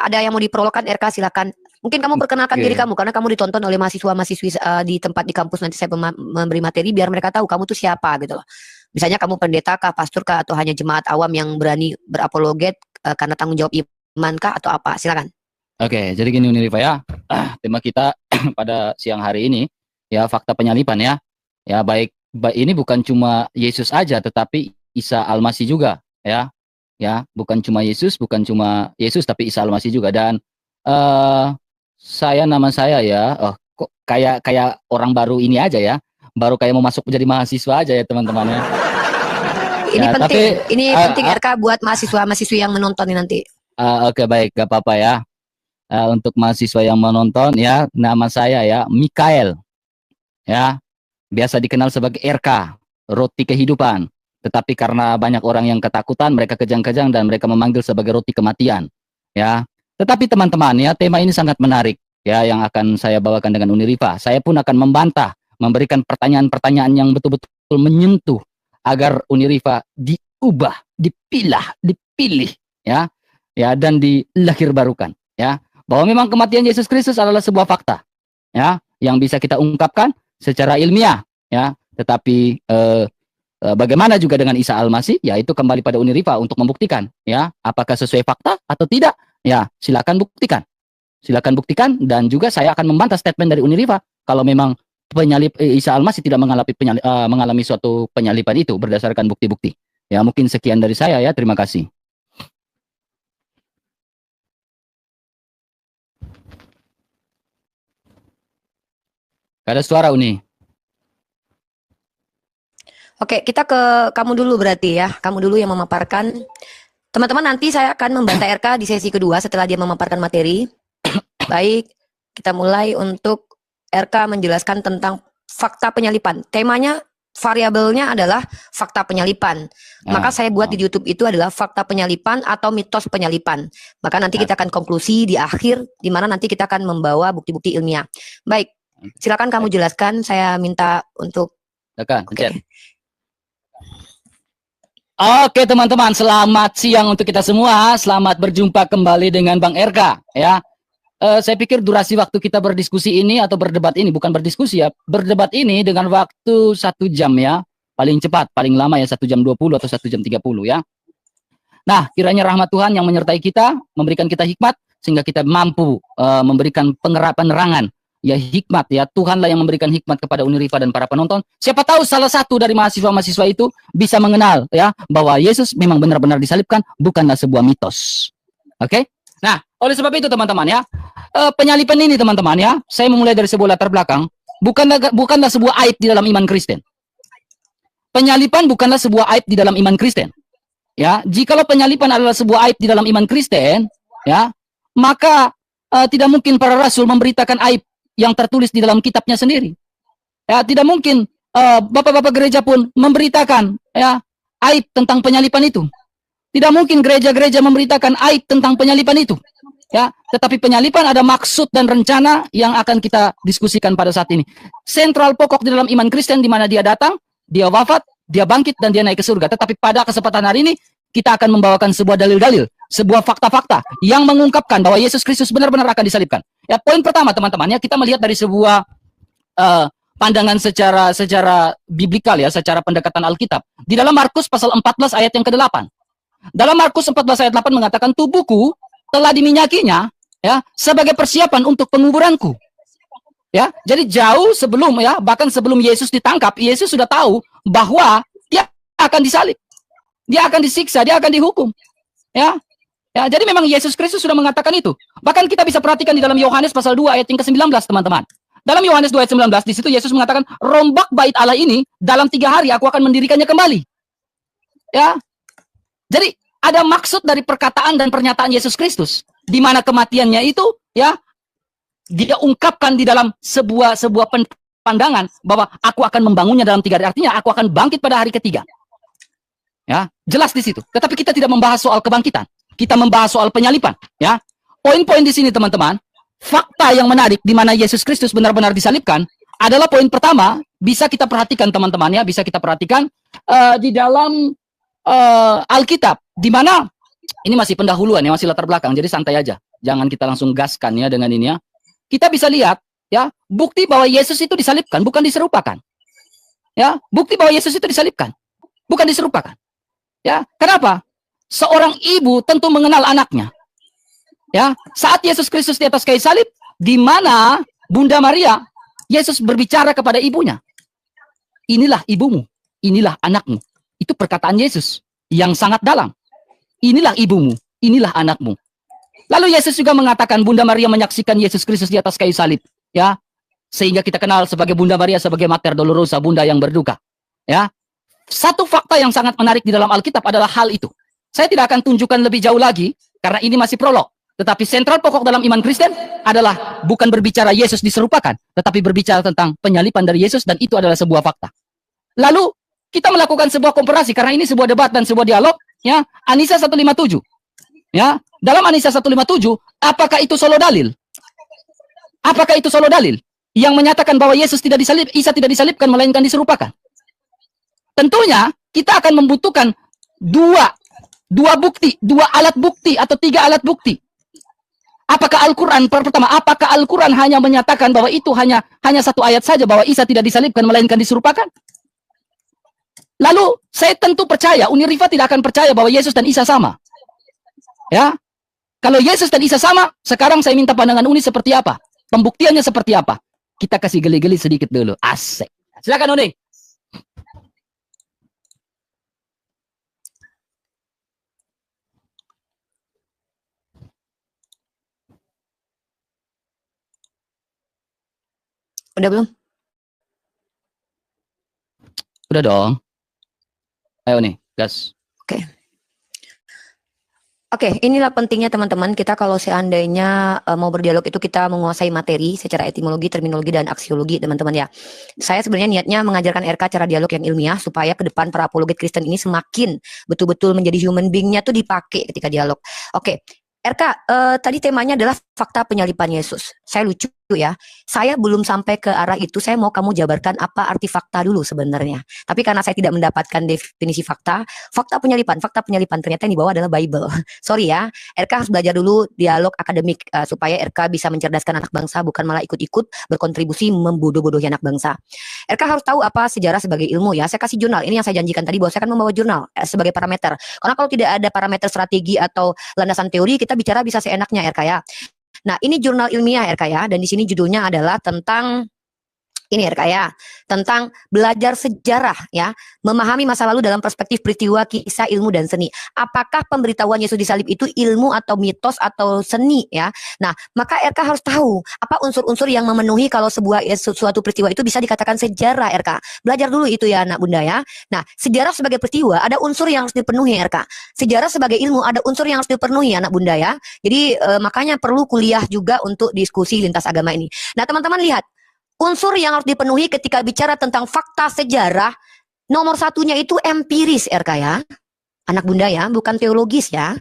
ada yang mau diprologkan RK, silakan. Mungkin kamu perkenalkan diri kamu, karena kamu ditonton oleh mahasiswa-mahasiswi di tempat di kampus. Nanti saya memberi materi biar mereka tahu kamu tuh siapa gitu loh. Misalnya kamu pendeta kah, pastor kah, atau hanya jemaat awam yang berani berapologet karena tanggung jawab iman kah, atau apa? Silakan. Oke, jadi gini Uniriva ya, tema kita pada siang hari ini ya fakta penyalipan ya. Ya baik ini bukan cuma Yesus aja, tetapi Isa Al-Masih juga ya. Ya, bukan cuma Yesus tapi Isa Al-Masih juga. Dan nama saya ya, kok kayak orang baru ini aja ya, baru kayak mau masuk menjadi mahasiswa aja ya teman-teman ya. Ini ya, penting, penting RK buat mahasiswa-mahasiswi yang menonton ini nanti. Oke, baik, gak apa-apa ya. Untuk mahasiswa yang menonton ya, nama saya ya Mikael ya, biasa dikenal sebagai RK, roti kehidupan. Tetapi karena banyak orang yang ketakutan, mereka kejang-kejang dan mereka memanggil sebagai roti kematian ya. Tetapi teman-teman ya, tema ini sangat menarik ya yang akan saya bawakan dengan Uniriva. Saya pun akan membantah, memberikan pertanyaan-pertanyaan yang betul-betul menyentuh agar Uniriva diubah, dipilih ya, dan dilahirbarukan ya. Bahwa memang kematian Yesus Kristus adalah sebuah fakta ya yang bisa kita ungkapkan secara ilmiah ya. Tetapi bagaimana juga dengan Isa Al-Masih, yaitu kembali pada Uniriva untuk membuktikan ya apakah sesuai fakta atau tidak. Ya, silakan buktikan dan juga saya akan membantah statement dari Uniriva kalau memang Isa Al-Masih tidak mengalami suatu penyalipan itu berdasarkan bukti-bukti. Ya, mungkin sekian dari saya ya. Terima kasih. Gak ada suara, Uni. Oke, kita ke kamu dulu berarti ya. Kamu dulu yang memaparkan. Teman-teman, nanti saya akan membantah RK di sesi kedua setelah dia memaparkan materi. Baik, kita mulai untuk RK menjelaskan tentang fakta penyalipan. Temanya, variabelnya adalah fakta penyalipan. Maka saya buat di YouTube itu adalah fakta penyalipan atau mitos penyalipan. Maka nanti kita akan konklusi di akhir, di mana nanti kita akan membawa bukti-bukti ilmiah. Baik. Silakan kamu jelaskan, saya minta untuk... Oke teman-teman, selamat siang untuk kita semua. Selamat berjumpa kembali dengan Bang RK ya. Saya pikir durasi waktu kita berdiskusi ini atau berdebat ini, bukan berdiskusi ya, berdebat ini dengan waktu 1 jam ya. Paling cepat, paling lama ya 1 jam 20 atau 1 jam 30 ya. Nah, kiranya rahmat Tuhan yang menyertai kita, memberikan kita hikmat, sehingga kita mampu memberikan penerangan. Ya hikmat ya, Tuhanlah yang memberikan hikmat kepada Uniriva dan para penonton. Siapa tahu salah satu dari mahasiswa-mahasiswa itu bisa mengenal ya bahwa Yesus memang benar-benar disalibkan, bukanlah sebuah mitos. Oke? Nah, oleh sebab itu teman-teman ya, penyalipan ini teman-teman ya, saya memulai dari sebuah latar belakang, bukanlah sebuah aib di dalam iman Kristen. Penyalipan bukanlah sebuah aib di dalam iman Kristen. Ya, jikalau penyalipan adalah sebuah aib di dalam iman Kristen, ya, maka tidak mungkin para rasul memberitakan aib yang tertulis di dalam kitabnya sendiri. Ya, tidak mungkin bapak-bapak gereja pun memberitakan ya aib tentang penyalipan itu. Tidak mungkin gereja-gereja memberitakan aib tentang penyalipan itu. Ya, tetapi penyalipan ada maksud dan rencana yang akan kita diskusikan pada saat ini. Sentral pokok di dalam iman Kristen di mana dia datang, dia wafat, dia bangkit dan dia naik ke surga. Tetapi pada kesempatan hari ini kita akan membawakan sebuah dalil-dalil, sebuah fakta-fakta yang mengungkapkan bahwa Yesus Kristus benar-benar akan disalibkan. Ya, poin pertama teman-teman ya, kita melihat dari sebuah pandangan secara biblikal ya, secara pendekatan Alkitab. Di dalam Markus pasal 14 ayat yang ke-8. Dalam Markus 14 ayat 8 mengatakan tubuhku telah diminyakinya ya sebagai persiapan untuk penguburanku. Ya, jadi jauh sebelum ya, bahkan sebelum Yesus ditangkap, Yesus sudah tahu bahwa dia akan disalib. Dia akan disiksa, dia akan dihukum. Ya. Ya, jadi memang Yesus Kristus sudah mengatakan itu. Bahkan kita bisa perhatikan di dalam Yohanes pasal 2 ayat yang ke-19, teman-teman. Dalam Yohanes 2 ayat 19, di situ Yesus mengatakan, rombak bait Allah ini dalam 3 hari aku akan mendirikannya kembali. Ya. Jadi ada maksud dari perkataan dan pernyataan Yesus Kristus, di mana kematiannya itu ya dia ungkapkan di dalam sebuah pandangan bahwa aku akan membangunnya dalam 3 hari. Artinya aku akan bangkit pada hari ketiga. Ya, jelas di situ. Tetapi kita tidak membahas soal kebangkitan. Kita membahas soal penyalipan, ya. Poin-poin di sini teman-teman, fakta yang menarik di mana Yesus Kristus benar-benar disalibkan adalah poin pertama, bisa kita perhatikan teman-teman ya, bisa kita perhatikan di dalam Alkitab, di mana ini masih pendahuluan ya, masih latar belakang, jadi santai aja. Jangan kita langsung gaskan ya dengan ini ya. Kita bisa lihat ya, bukti bahwa Yesus itu disalibkan, bukan diserupakan. Ya, bukti bahwa Yesus itu disalibkan, bukan diserupakan. Ya, kenapa? Seorang ibu tentu mengenal anaknya. Ya, saat Yesus Kristus di atas kayu salib, di mana Bunda Maria, Yesus berbicara kepada ibunya. Inilah ibumu, inilah anakmu. Itu perkataan Yesus yang sangat dalam. Inilah ibumu, inilah anakmu. Lalu Yesus juga mengatakan Bunda Maria menyaksikan Yesus Kristus di atas kayu salib. Ya, sehingga kita kenal sebagai Bunda Maria sebagai Mater Dolorosa, bunda yang berduka. Ya, satu fakta yang sangat menarik di dalam Alkitab adalah hal itu. Saya tidak akan tunjukkan lebih jauh lagi karena ini masih prolog. Tetapi sentral pokok dalam iman Kristen adalah bukan berbicara Yesus diserupakan, tetapi berbicara tentang penyalipan dari Yesus, dan itu adalah sebuah fakta. Lalu kita melakukan sebuah komparasi karena ini sebuah debat dan sebuah dialog. Ya, Anisa 157. Ya, dalam Anisa 157, apakah itu solo dalil? Apakah itu solo dalil yang menyatakan bahwa Yesus tidak disalib, Isa tidak disalibkan, melainkan diserupakan? Tentunya kita akan membutuhkan dua bukti, dua alat bukti atau tiga alat bukti. Apakah Al-Quran, pertama, apakah Al-Quran hanya menyatakan bahwa itu hanya satu ayat saja bahwa Isa tidak disalibkan, melainkan diserupakan? Lalu saya tentu percaya, Uni Rifa tidak akan percaya bahwa Yesus dan Isa sama. Ya, kalau Yesus dan Isa sama, sekarang saya minta pandangan Uni seperti apa? Pembuktiannya seperti apa? Kita kasih geli-geli sedikit dulu. Asik. Silakan Uni. Udah belum? Udah dong. Ayo nih, gas. Oke. Oke, inilah pentingnya teman-teman, kita kalau seandainya mau berdialog itu kita menguasai materi secara etimologi, terminologi, dan aksiologi teman-teman ya. Saya sebenarnya niatnya mengajarkan RK cara dialog yang ilmiah supaya ke depan para apologet Kristen ini semakin betul-betul menjadi human being-nya tuh dipakai ketika dialog. Oke, RK, tadi temanya adalah fakta penyalipan Yesus. Saya lucu ya, saya belum sampai ke arah itu, saya mau kamu jabarkan apa arti fakta dulu sebenarnya. Tapi karena saya tidak mendapatkan definisi fakta penyalipan ternyata yang dibawa adalah Bible. Sorry ya, RK harus belajar dulu dialog akademik supaya RK bisa mencerdaskan anak bangsa, bukan malah ikut-ikut berkontribusi membodoh-bodohi anak bangsa. RK harus tahu apa sejarah sebagai ilmu ya. Saya kasih jurnal, ini yang saya janjikan tadi bahwa saya akan membawa jurnal sebagai parameter. Karena kalau tidak ada parameter strategi atau landasan teori, kita bicara bisa seenaknya RK ya. Nah, ini jurnal ilmiah RK ya, dan di sini judulnya adalah tentang ini RK ya, tentang belajar sejarah ya, memahami masa lalu dalam perspektif peristiwa, kisah, ilmu, dan seni. Apakah pemberitahuan Yesus disalib itu ilmu atau mitos atau seni ya? Nah, maka RK harus tahu apa unsur-unsur yang memenuhi kalau suatu peristiwa itu bisa dikatakan sejarah RK. Belajar dulu itu ya anak bunda ya. Nah, sejarah sebagai peristiwa ada unsur yang harus dipenuhi RK. Sejarah sebagai ilmu ada unsur yang harus dipenuhi anak bunda ya. Jadi makanya perlu kuliah juga untuk diskusi lintas agama ini. Nah, teman-teman lihat. Unsur yang harus dipenuhi ketika bicara tentang fakta sejarah, nomor satunya itu empiris RK ya. Anak bunda ya, bukan teologis ya.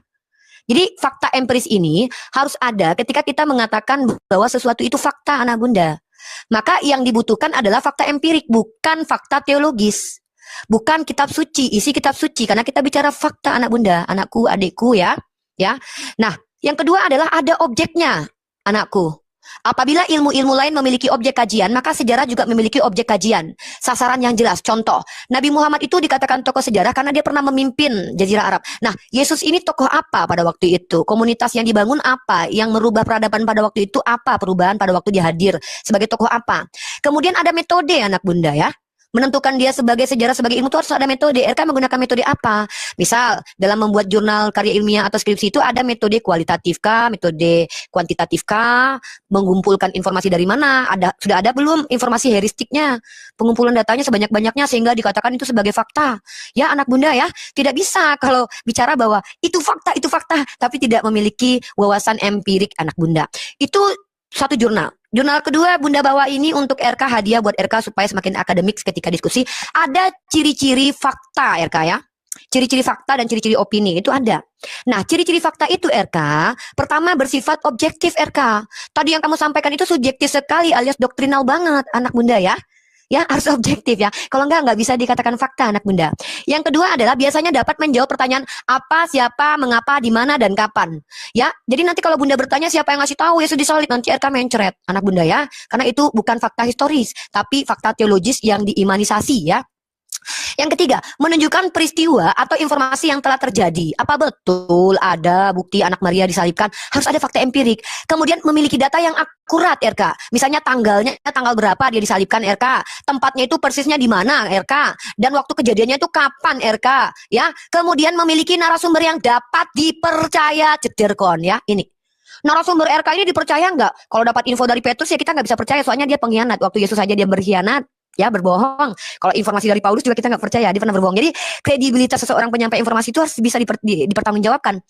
Jadi fakta empiris ini harus ada ketika kita mengatakan bahwa sesuatu itu fakta anak bunda. Maka yang dibutuhkan adalah fakta empirik, bukan fakta teologis. Bukan kitab suci, isi kitab suci. Karena kita bicara fakta anak bunda, anakku, adikku ya. Nah, yang kedua adalah ada objeknya, anakku. Apabila ilmu-ilmu lain memiliki objek kajian, maka sejarah juga memiliki objek kajian. Sasaran yang jelas. Contoh, Nabi Muhammad itu dikatakan tokoh sejarah karena dia pernah memimpin Jazirah Arab. Nah, Yesus ini tokoh apa pada waktu itu? Komunitas yang dibangun apa? Yang merubah peradaban pada waktu itu apa? Perubahan pada waktu dia hadir sebagai tokoh apa? Kemudian ada metode anak bunda ya. Menentukan dia sebagai sejarah, sebagai ilmu itu harus ada metode. RK menggunakan metode apa? Misal, dalam membuat jurnal karya ilmiah atau skripsi itu ada metode kualitatif kah, metode kuantitatif kah, mengumpulkan informasi dari mana, sudah ada belum informasi heuristiknya, pengumpulan datanya sebanyak-banyaknya sehingga dikatakan itu sebagai fakta. Ya anak bunda ya, tidak bisa kalau bicara bahwa itu fakta, tapi tidak memiliki wawasan empirik anak bunda. Itu satu jurnal. Jurnal kedua bunda bawa ini untuk RK, hadiah buat RK supaya semakin akademik ketika diskusi. Ada ciri-ciri fakta RK ya. Ciri-ciri fakta dan ciri-ciri opini itu ada. Nah, ciri-ciri fakta itu RK, pertama bersifat objektif RK. Tadi yang kamu sampaikan itu subjektif sekali alias doktrinal banget anak bunda ya. Ya, harus objektif ya. Kalau nggak bisa dikatakan fakta, anak bunda. Yang kedua adalah biasanya dapat menjawab pertanyaan apa, siapa, mengapa, di mana, dan kapan. Ya, jadi nanti kalau bunda bertanya siapa yang ngasih tahu, Yesus disalib, nanti RK mencret, anak bunda ya. Karena itu bukan fakta historis, tapi fakta teologis yang diimanisasi ya. Yang ketiga, menunjukkan peristiwa atau informasi yang telah terjadi. Apa betul ada bukti anak Maria disalibkan? Harus ada fakta empirik. Kemudian memiliki data yang akurat, RK. Misalnya tanggalnya, tanggal berapa dia disalibkan, RK. Tempatnya itu persisnya di mana, RK. Dan waktu kejadiannya itu kapan, RK. Ya. Kemudian memiliki narasumber yang dapat dipercaya, jederkon ya. Ini. Narasumber RK ini dipercaya nggak? Kalau dapat info dari Petrus ya kita nggak bisa percaya, soalnya dia pengkhianat. Waktu Yesus saja dia berkhianat, ya berbohong. Kalau informasi dari Paulus juga kita nggak percaya, dia pernah berbohong. Jadi kredibilitas seseorang penyampai informasi itu harus bisa dipertanggungjawabkan.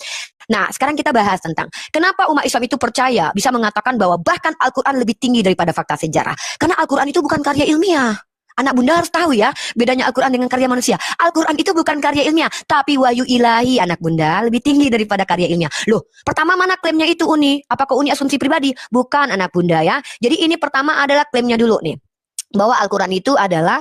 Nah, sekarang kita bahas tentang kenapa umat Islam itu percaya bisa mengatakan bahwa bahkan Al-Quran lebih tinggi daripada fakta sejarah. Karena Al-Quran itu bukan karya ilmiah. Anak bunda harus tahu ya, bedanya Al-Quran dengan karya manusia. Al-Quran itu bukan karya ilmiah, tapi wahyu ilahi, anak bunda, lebih tinggi daripada karya ilmiah. Loh, pertama mana klaimnya itu Uni? Apakah Uni asumsi pribadi? Bukan, anak bunda ya. Jadi ini pertama adalah klaimnya dulu nih, bahwa Al-Quran itu adalah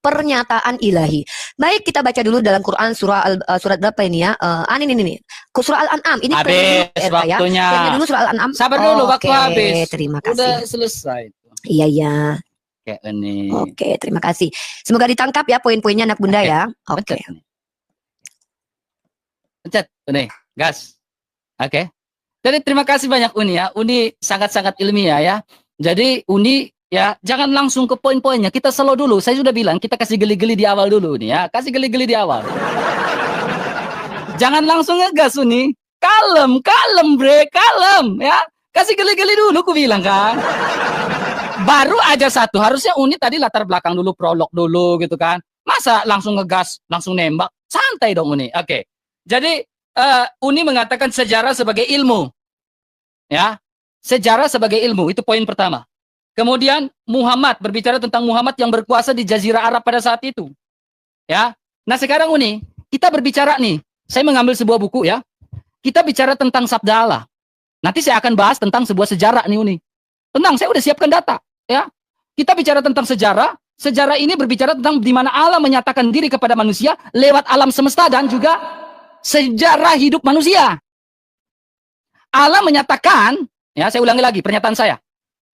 pernyataan ilahi. Baik, kita baca dulu dalam Quran surat berapa ini ya? Ini surah Al-An'am. Ini habis waktunya. Ya. Klaimnya dulu surah Al-An'am. Sabar dulu, waktu habis. Terima kasih. Udah selesai. Iya. Kayak ini. Oke, terima kasih. Semoga ditangkap ya poin-poinnya anak bunda ya. Oke. Pencet, Uni, gas. Oke. Jadi terima kasih banyak Uni ya. Uni sangat-sangat ilmiah ya. Jadi Uni ya, jangan langsung ke poin-poinnya. Kita slow dulu. Saya sudah bilang, kita kasih geli-geli di awal dulu nih ya. Kasih geli-geli di awal. Jangan langsung ngegas, Uni. Kalem, bre, kalem ya. Kasih geli-geli dulu, ku bilang kan. Baru aja satu. Harusnya Uni tadi latar belakang dulu, prolog dulu gitu kan. Masa langsung ngegas, langsung nembak? Santai dong, Uni. Oke. Jadi, Uni mengatakan sejarah sebagai ilmu. Ya. Sejarah sebagai ilmu. Itu poin pertama. Kemudian Muhammad, berbicara tentang Muhammad yang berkuasa di Jazirah Arab pada saat itu. Ya. Nah sekarang Uni, kita berbicara nih. Saya mengambil sebuah buku ya. Kita bicara tentang sabda Allah. Nanti saya akan bahas tentang sebuah sejarah nih Uni. Tenang, saya udah siapkan data. Ya. Kita bicara tentang sejarah. Sejarah ini berbicara tentang di mana Allah menyatakan diri kepada manusia lewat alam semesta dan juga sejarah hidup manusia. Allah menyatakan, ya saya ulangi lagi pernyataan saya.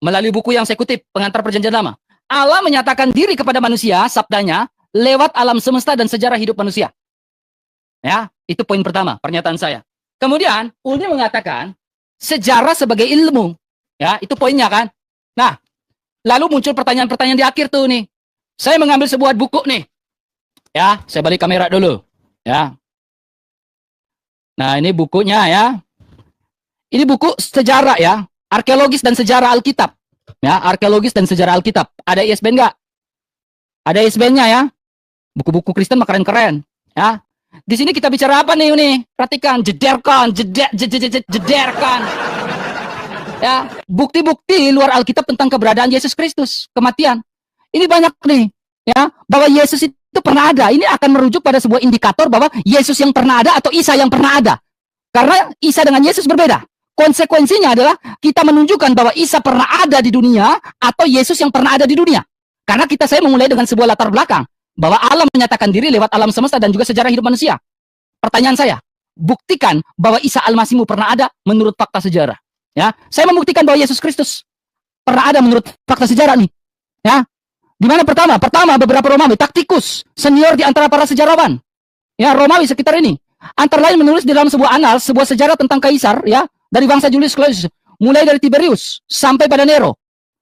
Melalui buku yang saya kutip, Pengantar Perjanjian Lama. Allah menyatakan diri kepada manusia, sabdanya, lewat alam semesta dan sejarah hidup manusia. Ya, itu poin pertama, pernyataan saya. Kemudian, Uni mengatakan, sejarah sebagai ilmu. Ya, itu poinnya kan. Nah, lalu muncul pertanyaan-pertanyaan di akhir tuh nih. Saya mengambil sebuah buku nih. Ya, saya balik kamera dulu. Ya. Nah, ini bukunya ya. Ini buku sejarah ya. Arkeologis dan sejarah Alkitab. Ya, arkeologis dan sejarah Alkitab. Ada ISBN nggak? Ada ISBN-nya ya. Buku-buku Kristen mah keren-keren. Ya. Di sini kita bicara apa nih Uni? Perhatikan, jederkan. Ya, bukti-bukti luar Alkitab tentang keberadaan Yesus Kristus, kematian. Ini banyak nih, ya, bahwa Yesus itu pernah ada. Ini akan merujuk pada sebuah indikator bahwa Yesus yang pernah ada atau Isa yang pernah ada. Karena Isa dengan Yesus berbeda. Konsekuensinya adalah kita menunjukkan bahwa Isa pernah ada di dunia atau Yesus yang pernah ada di dunia. Karena saya memulai dengan sebuah latar belakang bahwa Allah menyatakan diri lewat alam semesta dan juga sejarah hidup manusia. Pertanyaan saya, buktikan bahwa Isa Al-Masihmu pernah ada menurut fakta sejarah. Ya, saya membuktikan bahwa Yesus Kristus pernah ada menurut fakta sejarah nih. Ya, di mana pertama? Pertama beberapa Romawi, Taktikus, senior di antara para sejarawan. Ya, Romawi sekitar ini. Antara lain menulis di dalam sebuah anal, sebuah sejarah tentang kaisar, ya. Dari bangsa Julius Claudius, mulai dari Tiberius sampai pada Nero.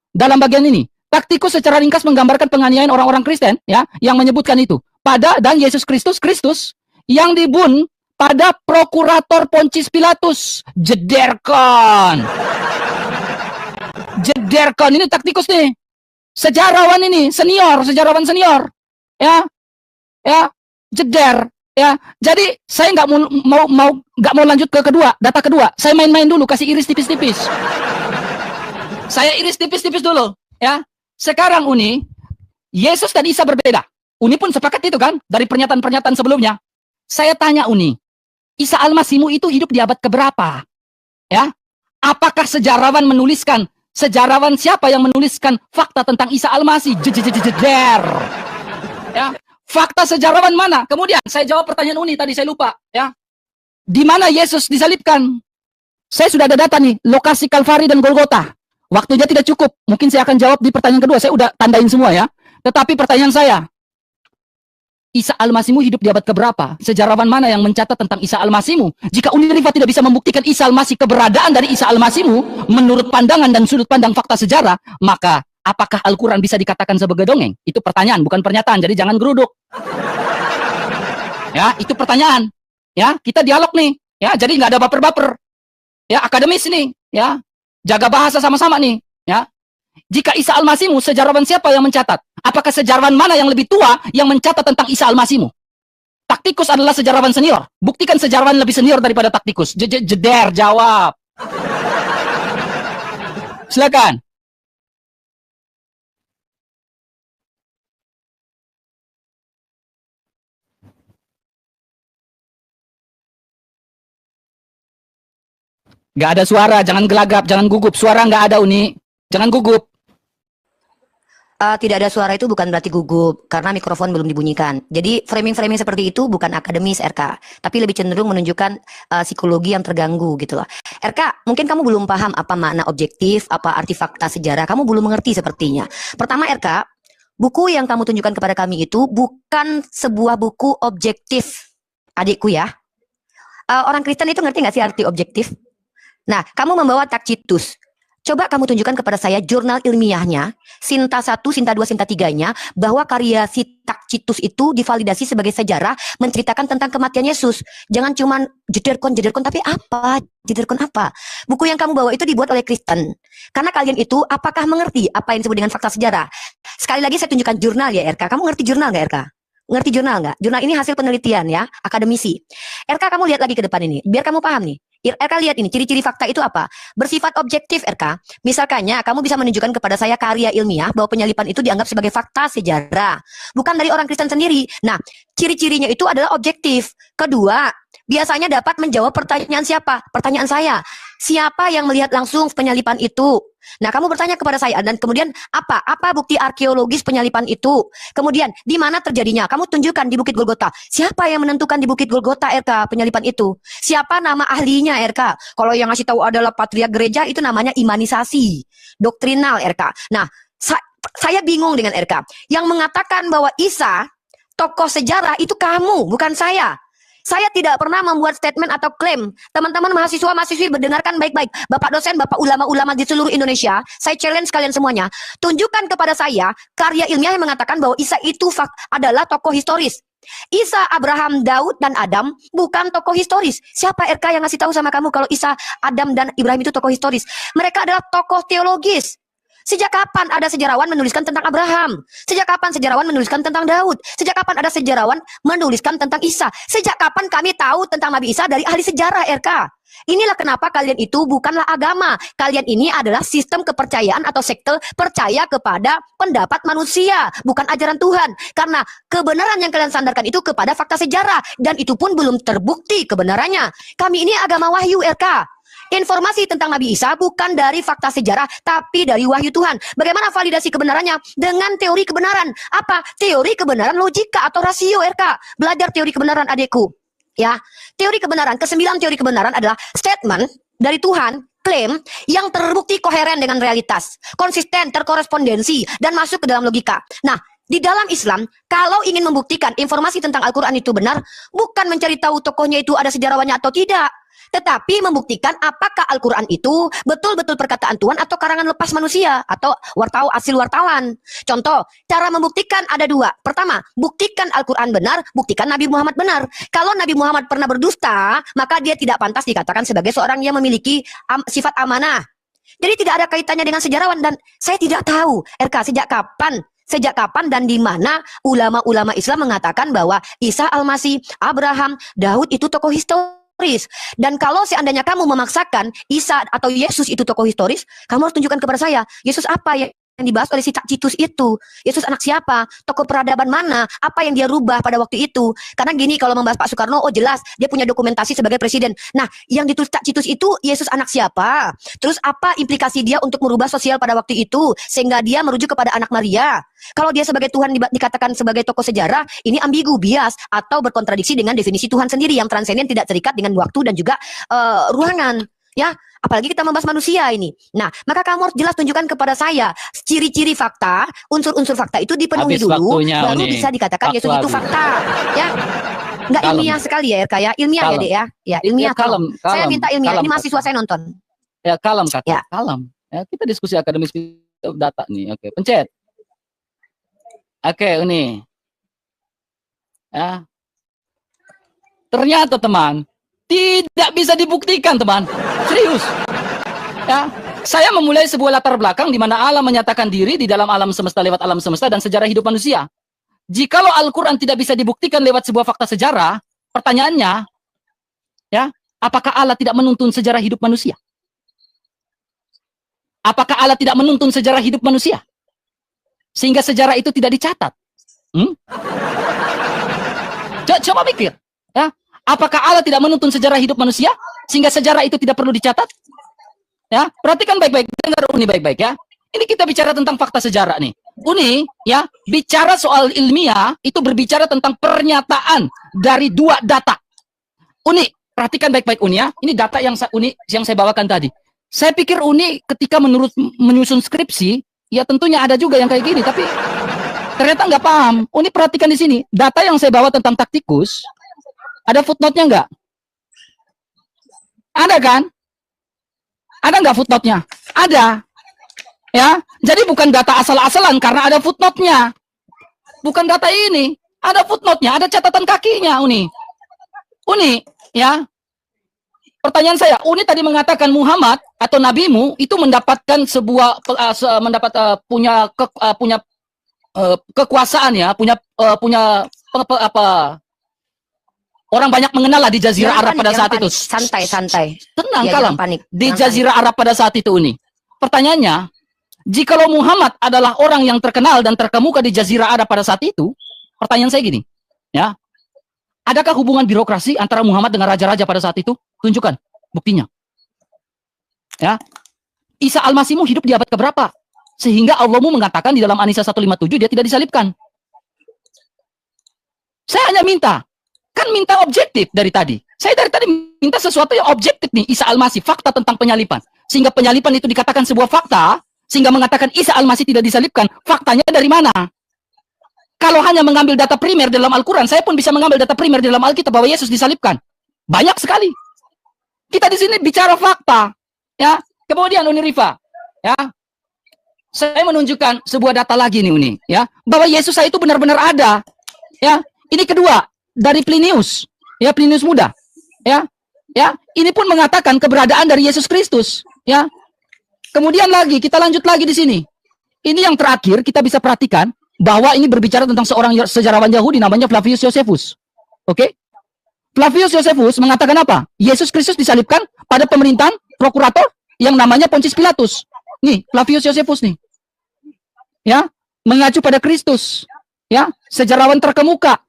Dalam bagian ini, Taktikus secara ringkas menggambarkan penganiayaan orang-orang Kristen, ya, yang menyebutkan itu. Dan Yesus Kristus yang dibunuh pada prokurator Pontius Pilatus. Jederkan ini Taktikus nih. Sejarawan ini, sejarawan senior. Ya. Jeder. Ya, jadi saya nggak mau lanjut ke data kedua. Saya main-main dulu, kasih iris tipis-tipis. Saya iris tipis-tipis dulu, ya. Sekarang Uni, Yesus dan Isa berbeda. Uni pun sepakat itu kan dari pernyataan-pernyataan sebelumnya. Saya tanya Uni, Isa Al-Masihmu itu hidup di abad keberapa? Ya, apakah sejarawan menuliskan Sejarawan siapa yang menuliskan fakta tentang Isa Al-Masih? Jeder. Ya, fakta sejarawan mana? Kemudian saya jawab pertanyaan Uni tadi, saya lupa. Ya, di mana Yesus disalibkan? Saya sudah ada data nih, lokasi Kalvari dan Golgota. Waktunya tidak cukup. Mungkin saya akan jawab di pertanyaan kedua. Saya udah tandain semua ya. Tetapi pertanyaan saya, Isa Al-Masihmu hidup di abad keberapa? Sejarawan mana yang mencatat tentang Isa Al-Masihmu? Jika Uniriva tidak bisa membuktikan Isa Al-Masih, keberadaan dari Isa Al-Masihmu menurut pandangan dan sudut pandang fakta sejarah, maka apakah Al-Quran bisa dikatakan sebagai dongeng? Itu pertanyaan, bukan pernyataan. Jadi jangan geruduk. Ya, itu pertanyaan. Ya, kita dialog nih. Ya, jadi nggak ada baper-baper. Ya, akademis nih. Ya, jaga bahasa sama-sama nih. Ya. Jika Isa Al-Masihmu, sejarawan siapa yang mencatat? Apakah sejarawan mana yang lebih tua yang mencatat tentang Isa Al-Masihmu? Taktikus adalah sejarawan senior. Buktikan sejarawan lebih senior daripada Taktikus. Jeder, jawab. Silakan. Gak ada suara, jangan gelagap, jangan gugup. Suara nggak ada, Uni. Jangan gugup. Tidak ada suara itu bukan berarti gugup, karena mikrofon belum dibunyikan. Jadi framing-framing seperti itu bukan akademis RK, tapi lebih cenderung menunjukkan psikologi yang terganggu gitu loh. RK, mungkin kamu belum paham apa makna objektif, apa arti fakta sejarah, kamu belum mengerti sepertinya. Pertama RK, buku yang kamu tunjukkan kepada kami itu bukan sebuah buku objektif, adikku ya. Orang Kristen itu ngerti nggak sih arti objektif? Nah, kamu membawa Tacitus. Coba kamu tunjukkan kepada saya jurnal ilmiahnya, Sinta 1, Sinta 2, Sinta 3-nya, bahwa karya si Tacitus itu divalidasi sebagai sejarah menceritakan tentang kematian Yesus. Jangan cuma jederkon, tapi apa? Jederkon apa? Buku yang kamu bawa itu dibuat oleh Kristen. Karena kalian itu apakah mengerti apa yang disebut dengan fakta sejarah? Sekali lagi saya tunjukkan jurnal ya RK. Kamu ngerti jurnal nggak RK? Ngerti jurnal nggak? Jurnal ini hasil penelitian ya, akademisi. RK kamu lihat lagi ke depan ini, biar kamu paham nih. RK lihat ini, ciri-ciri fakta itu apa? Bersifat objektif RK. Misalkannya, kamu bisa menunjukkan kepada saya karya ilmiah bahwa penyalipan itu dianggap sebagai fakta sejarah. Bukan dari orang Kristen sendiri. Nah, ciri-cirinya itu adalah objektif. Kedua, biasanya dapat menjawab pertanyaan siapa? Pertanyaan saya. Siapa yang melihat langsung penyalipan itu? Nah, kamu bertanya kepada saya dan kemudian apa? Apa bukti arkeologis penyalipan itu? Kemudian di mana terjadinya? Kamu tunjukkan di Bukit Golgota. Siapa yang menentukan di Bukit Golgota RK penyalipan itu? Siapa nama ahlinya RK? Kalau yang ngasih tahu adalah patriark gereja itu namanya imanisasi, doktrinal RK. Nah, saya bingung dengan RK yang mengatakan bahwa Isa tokoh sejarah itu kamu, bukan saya. Saya tidak pernah membuat statement atau klaim. Teman-teman mahasiswa-mahasiswi berdengarkan baik-baik. Bapak dosen, Bapak ulama-ulama di seluruh Indonesia, saya challenge kalian semuanya. Tunjukkan kepada saya karya ilmiah yang mengatakan bahwa Isa itu adalah tokoh historis. Isa, Abraham, Daud, dan Adam bukan tokoh historis. Siapa RK yang ngasih tahu sama kamu kalau Isa, Adam, dan Ibrahim itu tokoh historis? Mereka adalah tokoh teologis. Sejak kapan ada sejarawan menuliskan tentang Abraham? Sejak kapan sejarawan menuliskan tentang Daud? Sejak kapan ada sejarawan menuliskan tentang Isa? Sejak kapan kami tahu tentang Nabi Isa dari ahli sejarah RK? Inilah kenapa kalian itu bukanlah agama. Kalian ini adalah sistem kepercayaan atau sekte percaya kepada pendapat manusia, bukan ajaran Tuhan. Karena kebenaran yang kalian sandarkan itu kepada fakta sejarah. Dan itu pun belum terbukti kebenarannya. Kami ini agama wahyu RK. Informasi tentang Nabi Isa bukan dari fakta sejarah, tapi dari wahyu Tuhan. Bagaimana validasi kebenarannya? Dengan teori kebenaran. Apa? Teori kebenaran logika atau rasio RK. Belajar teori kebenaran adikku. Ya, teori kebenaran, kesembilan teori kebenaran adalah statement dari Tuhan, klaim yang terbukti koheren dengan realitas, konsisten, terkorespondensi, dan masuk ke dalam logika. Nah, di dalam Islam, kalau ingin membuktikan informasi tentang Al-Quran itu benar, bukan mencari tahu tokohnya itu ada sejarawannya atau tidak, tetapi membuktikan apakah Al-Quran itu betul-betul perkataan Tuhan atau karangan lepas manusia atau hasil wartawan. Contoh, cara membuktikan ada dua. Pertama, buktikan Al-Quran benar, buktikan Nabi Muhammad benar. Kalau Nabi Muhammad pernah berdusta, maka dia tidak pantas dikatakan sebagai seorang yang memiliki sifat amanah. Jadi tidak ada kaitannya dengan sejarawan. Dan saya tidak tahu, RK, sejak kapan dan di mana ulama-ulama Islam mengatakan bahwa Isa Al-Masih, Abraham, Daud itu tokoh historis. Dan kalau seandainya kamu memaksakan Isa atau Yesus itu tokoh historis, kamu harus tunjukkan kepada saya, Yesus apa ya yang dibahas oleh si Tacitus itu. Yesus anak siapa? Tokoh peradaban mana? Apa yang dia rubah pada waktu itu? Karena gini, kalau membahas Pak Soekarno, oh jelas dia punya dokumentasi sebagai presiden. Nah, yang ditulis Tacitus itu Yesus anak siapa? Terus apa implikasi dia untuk merubah sosial pada waktu itu sehingga dia merujuk kepada anak Maria? Kalau dia sebagai Tuhan dikatakan sebagai tokoh sejarah, ini ambigu, bias atau berkontradiksi dengan definisi Tuhan sendiri yang transenden, tidak terikat dengan waktu dan juga ruangan. Ya, apalagi kita membahas manusia ini. Nah, maka kamu harus jelas tunjukkan kepada saya ciri-ciri fakta, unsur-unsur fakta itu dipenuhi Habis dulu, waktunya, baru Uni. bisa dikatakan Waktu Yesus itu habis. fakta. Ya, nggak Kalem. ilmiah sekali ya, RK ya. Ilmiah Kalem. ya, Dek ya. Ya, ilmiah. kalem, Saya minta ilmiah. kalem, Ini mahasiswa saya nonton. Ya, kalem, Kak. Ya. Kalem. Ya, kita diskusi akademis data nih. Oke, pencet. Oke, Uni. Ya. Ternyata, teman, tidak bisa dibuktikan, teman. Serius. Ya, saya memulai sebuah latar belakang di mana Allah menyatakan diri di dalam alam semesta lewat alam semesta dan sejarah hidup manusia. Jikalau Al-Quran tidak bisa dibuktikan lewat sebuah fakta sejarah, pertanyaannya, ya, apakah Allah tidak menuntun sejarah hidup manusia? Apakah Allah tidak menuntun sejarah hidup manusia? Sehingga sejarah itu tidak dicatat. Coba pikir, ya, apakah Allah tidak menuntun sejarah hidup manusia sehingga sejarah itu tidak perlu dicatat? Ya, perhatikan baik-baik, dengar Uni baik-baik ya. Ini kita bicara tentang fakta sejarah nih. Uni, ya, bicara soal ilmiah itu berbicara tentang pernyataan dari dua data. Uni, perhatikan baik-baik Uni ya. Ini data yang saya bawakan tadi. Saya pikir Uni ketika menyusun skripsi, ya tentunya ada juga yang kayak gini, tapi ternyata nggak paham. Uni perhatikan di sini, data yang saya bawa tentang taktikus, ada footnote-nya nggak? Ada kan? Ada nggak footnote-nya? Ada. Ya, jadi bukan data asal-asalan karena ada footnote-nya. Bukan data ini, ada footnote-nya, ada catatan kakinya, Uni. Uni, ya. Pertanyaan saya, Uni tadi mengatakan Muhammad atau nabimu itu mendapatkan sebuah punya kekuasaan ya, punya orang banyak mengenal lah di Jazirah Arab pada saat itu. Santai. Tenang, Ya, kalem. panik. Di Jazirah Arab pada saat itu, Uni. Pertanyaannya, jikalau Muhammad adalah orang yang terkenal dan terkemuka di Jazirah Arab pada saat itu, pertanyaan saya gini, ya, adakah hubungan birokrasi antara Muhammad dengan raja-raja pada saat itu? Tunjukkan buktinya. Ya, Isa Al-Masihmu hidup di abad keberapa? Sehingga Allahmu mengatakan di dalam An-Nisa 157 dia tidak disalibkan. Saya hanya minta objektif dari tadi. Saya dari tadi minta sesuatu yang objektif nih, Isa Al-Masih, fakta tentang penyalipan. Sehingga penyalipan itu dikatakan sebuah fakta, sehingga mengatakan Isa Al-Masih tidak disalibkan. Faktanya dari mana? Kalau hanya mengambil data primer dalam Al-Quran, saya pun bisa mengambil data primer dalam Alkitab bahwa Yesus disalibkan. Banyak sekali. Kita di sini bicara fakta. Ya. Kemudian Uni Rifa, ya, saya menunjukkan sebuah data lagi nih Uni, ya, bahwa Yesus itu benar-benar ada. Ya. Ini kedua, dari Plinius, ya, Plinius Muda, ya, ini pun mengatakan keberadaan dari Yesus Kristus, ya. Kemudian lagi kita lanjut lagi di sini. Ini yang terakhir kita bisa perhatikan bahwa ini berbicara tentang seorang sejarawan Yahudi namanya Flavius Josephus, oke? Flavius Josephus mengatakan apa? Yesus Kristus disalibkan pada pemerintahan prokurator yang namanya Pontius Pilatus. Nih Flavius Josephus nih, ya, mengacu pada Kristus, ya, sejarawan terkemuka.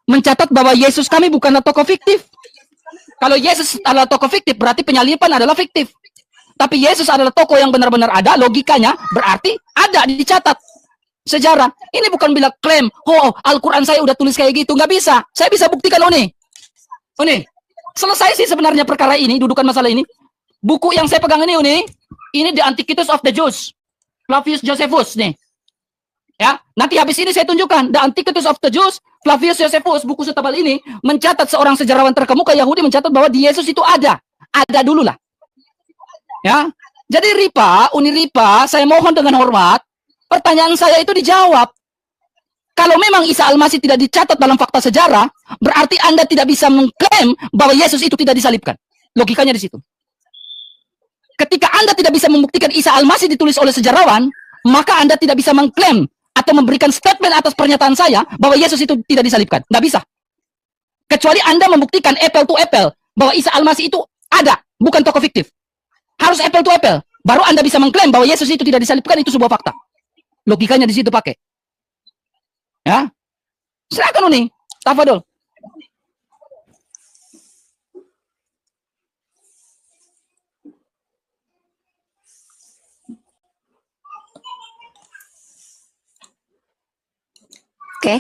Mencatat bahwa Yesus kami bukanlah tokoh fiktif. Kalau Yesus adalah tokoh fiktif, berarti penyalipan adalah fiktif. Tapi Yesus adalah tokoh yang benar-benar ada, logikanya berarti ada dicatat. Sejarah. Ini bukan bila klaim, oh Al-Quran saya udah tulis kayak gitu. Nggak bisa. Saya bisa buktikan, Uni. Uni, selesai sih sebenarnya perkara ini, dudukan masalah ini. Buku yang saya pegang ini, Uni, ini The Antiquities of the Jews. Flavius Josephus, nih. Ya, nanti habis ini saya tunjukkan The Antiquities of the Jews, Flavius Josephus, buku setebal ini mencatat seorang sejarawan terkemuka Yahudi mencatat bahwa di Yesus itu ada dulu lah. Ya, jadi Uni Ripa, saya mohon dengan hormat, pertanyaan saya itu dijawab. Kalau memang Isa Al-Masih tidak dicatat dalam fakta sejarah, berarti Anda tidak bisa mengklaim bahwa Yesus itu tidak disalibkan. Logikanya di situ. Ketika Anda tidak bisa membuktikan Isa Al-Masih ditulis oleh sejarawan, maka Anda tidak bisa mengklaim atau memberikan statement atas pernyataan saya bahwa Yesus itu tidak disalibkan. Nggak bisa. Kecuali Anda membuktikan apple to apple bahwa Isa Al-Masih itu ada, bukan tokoh fiktif. Harus apple to apple. Baru Anda bisa mengklaim bahwa Yesus itu tidak disalibkan, itu sebuah fakta. Logikanya di situ pakai. Ya. Silakan Uni. Tafadol. Oke.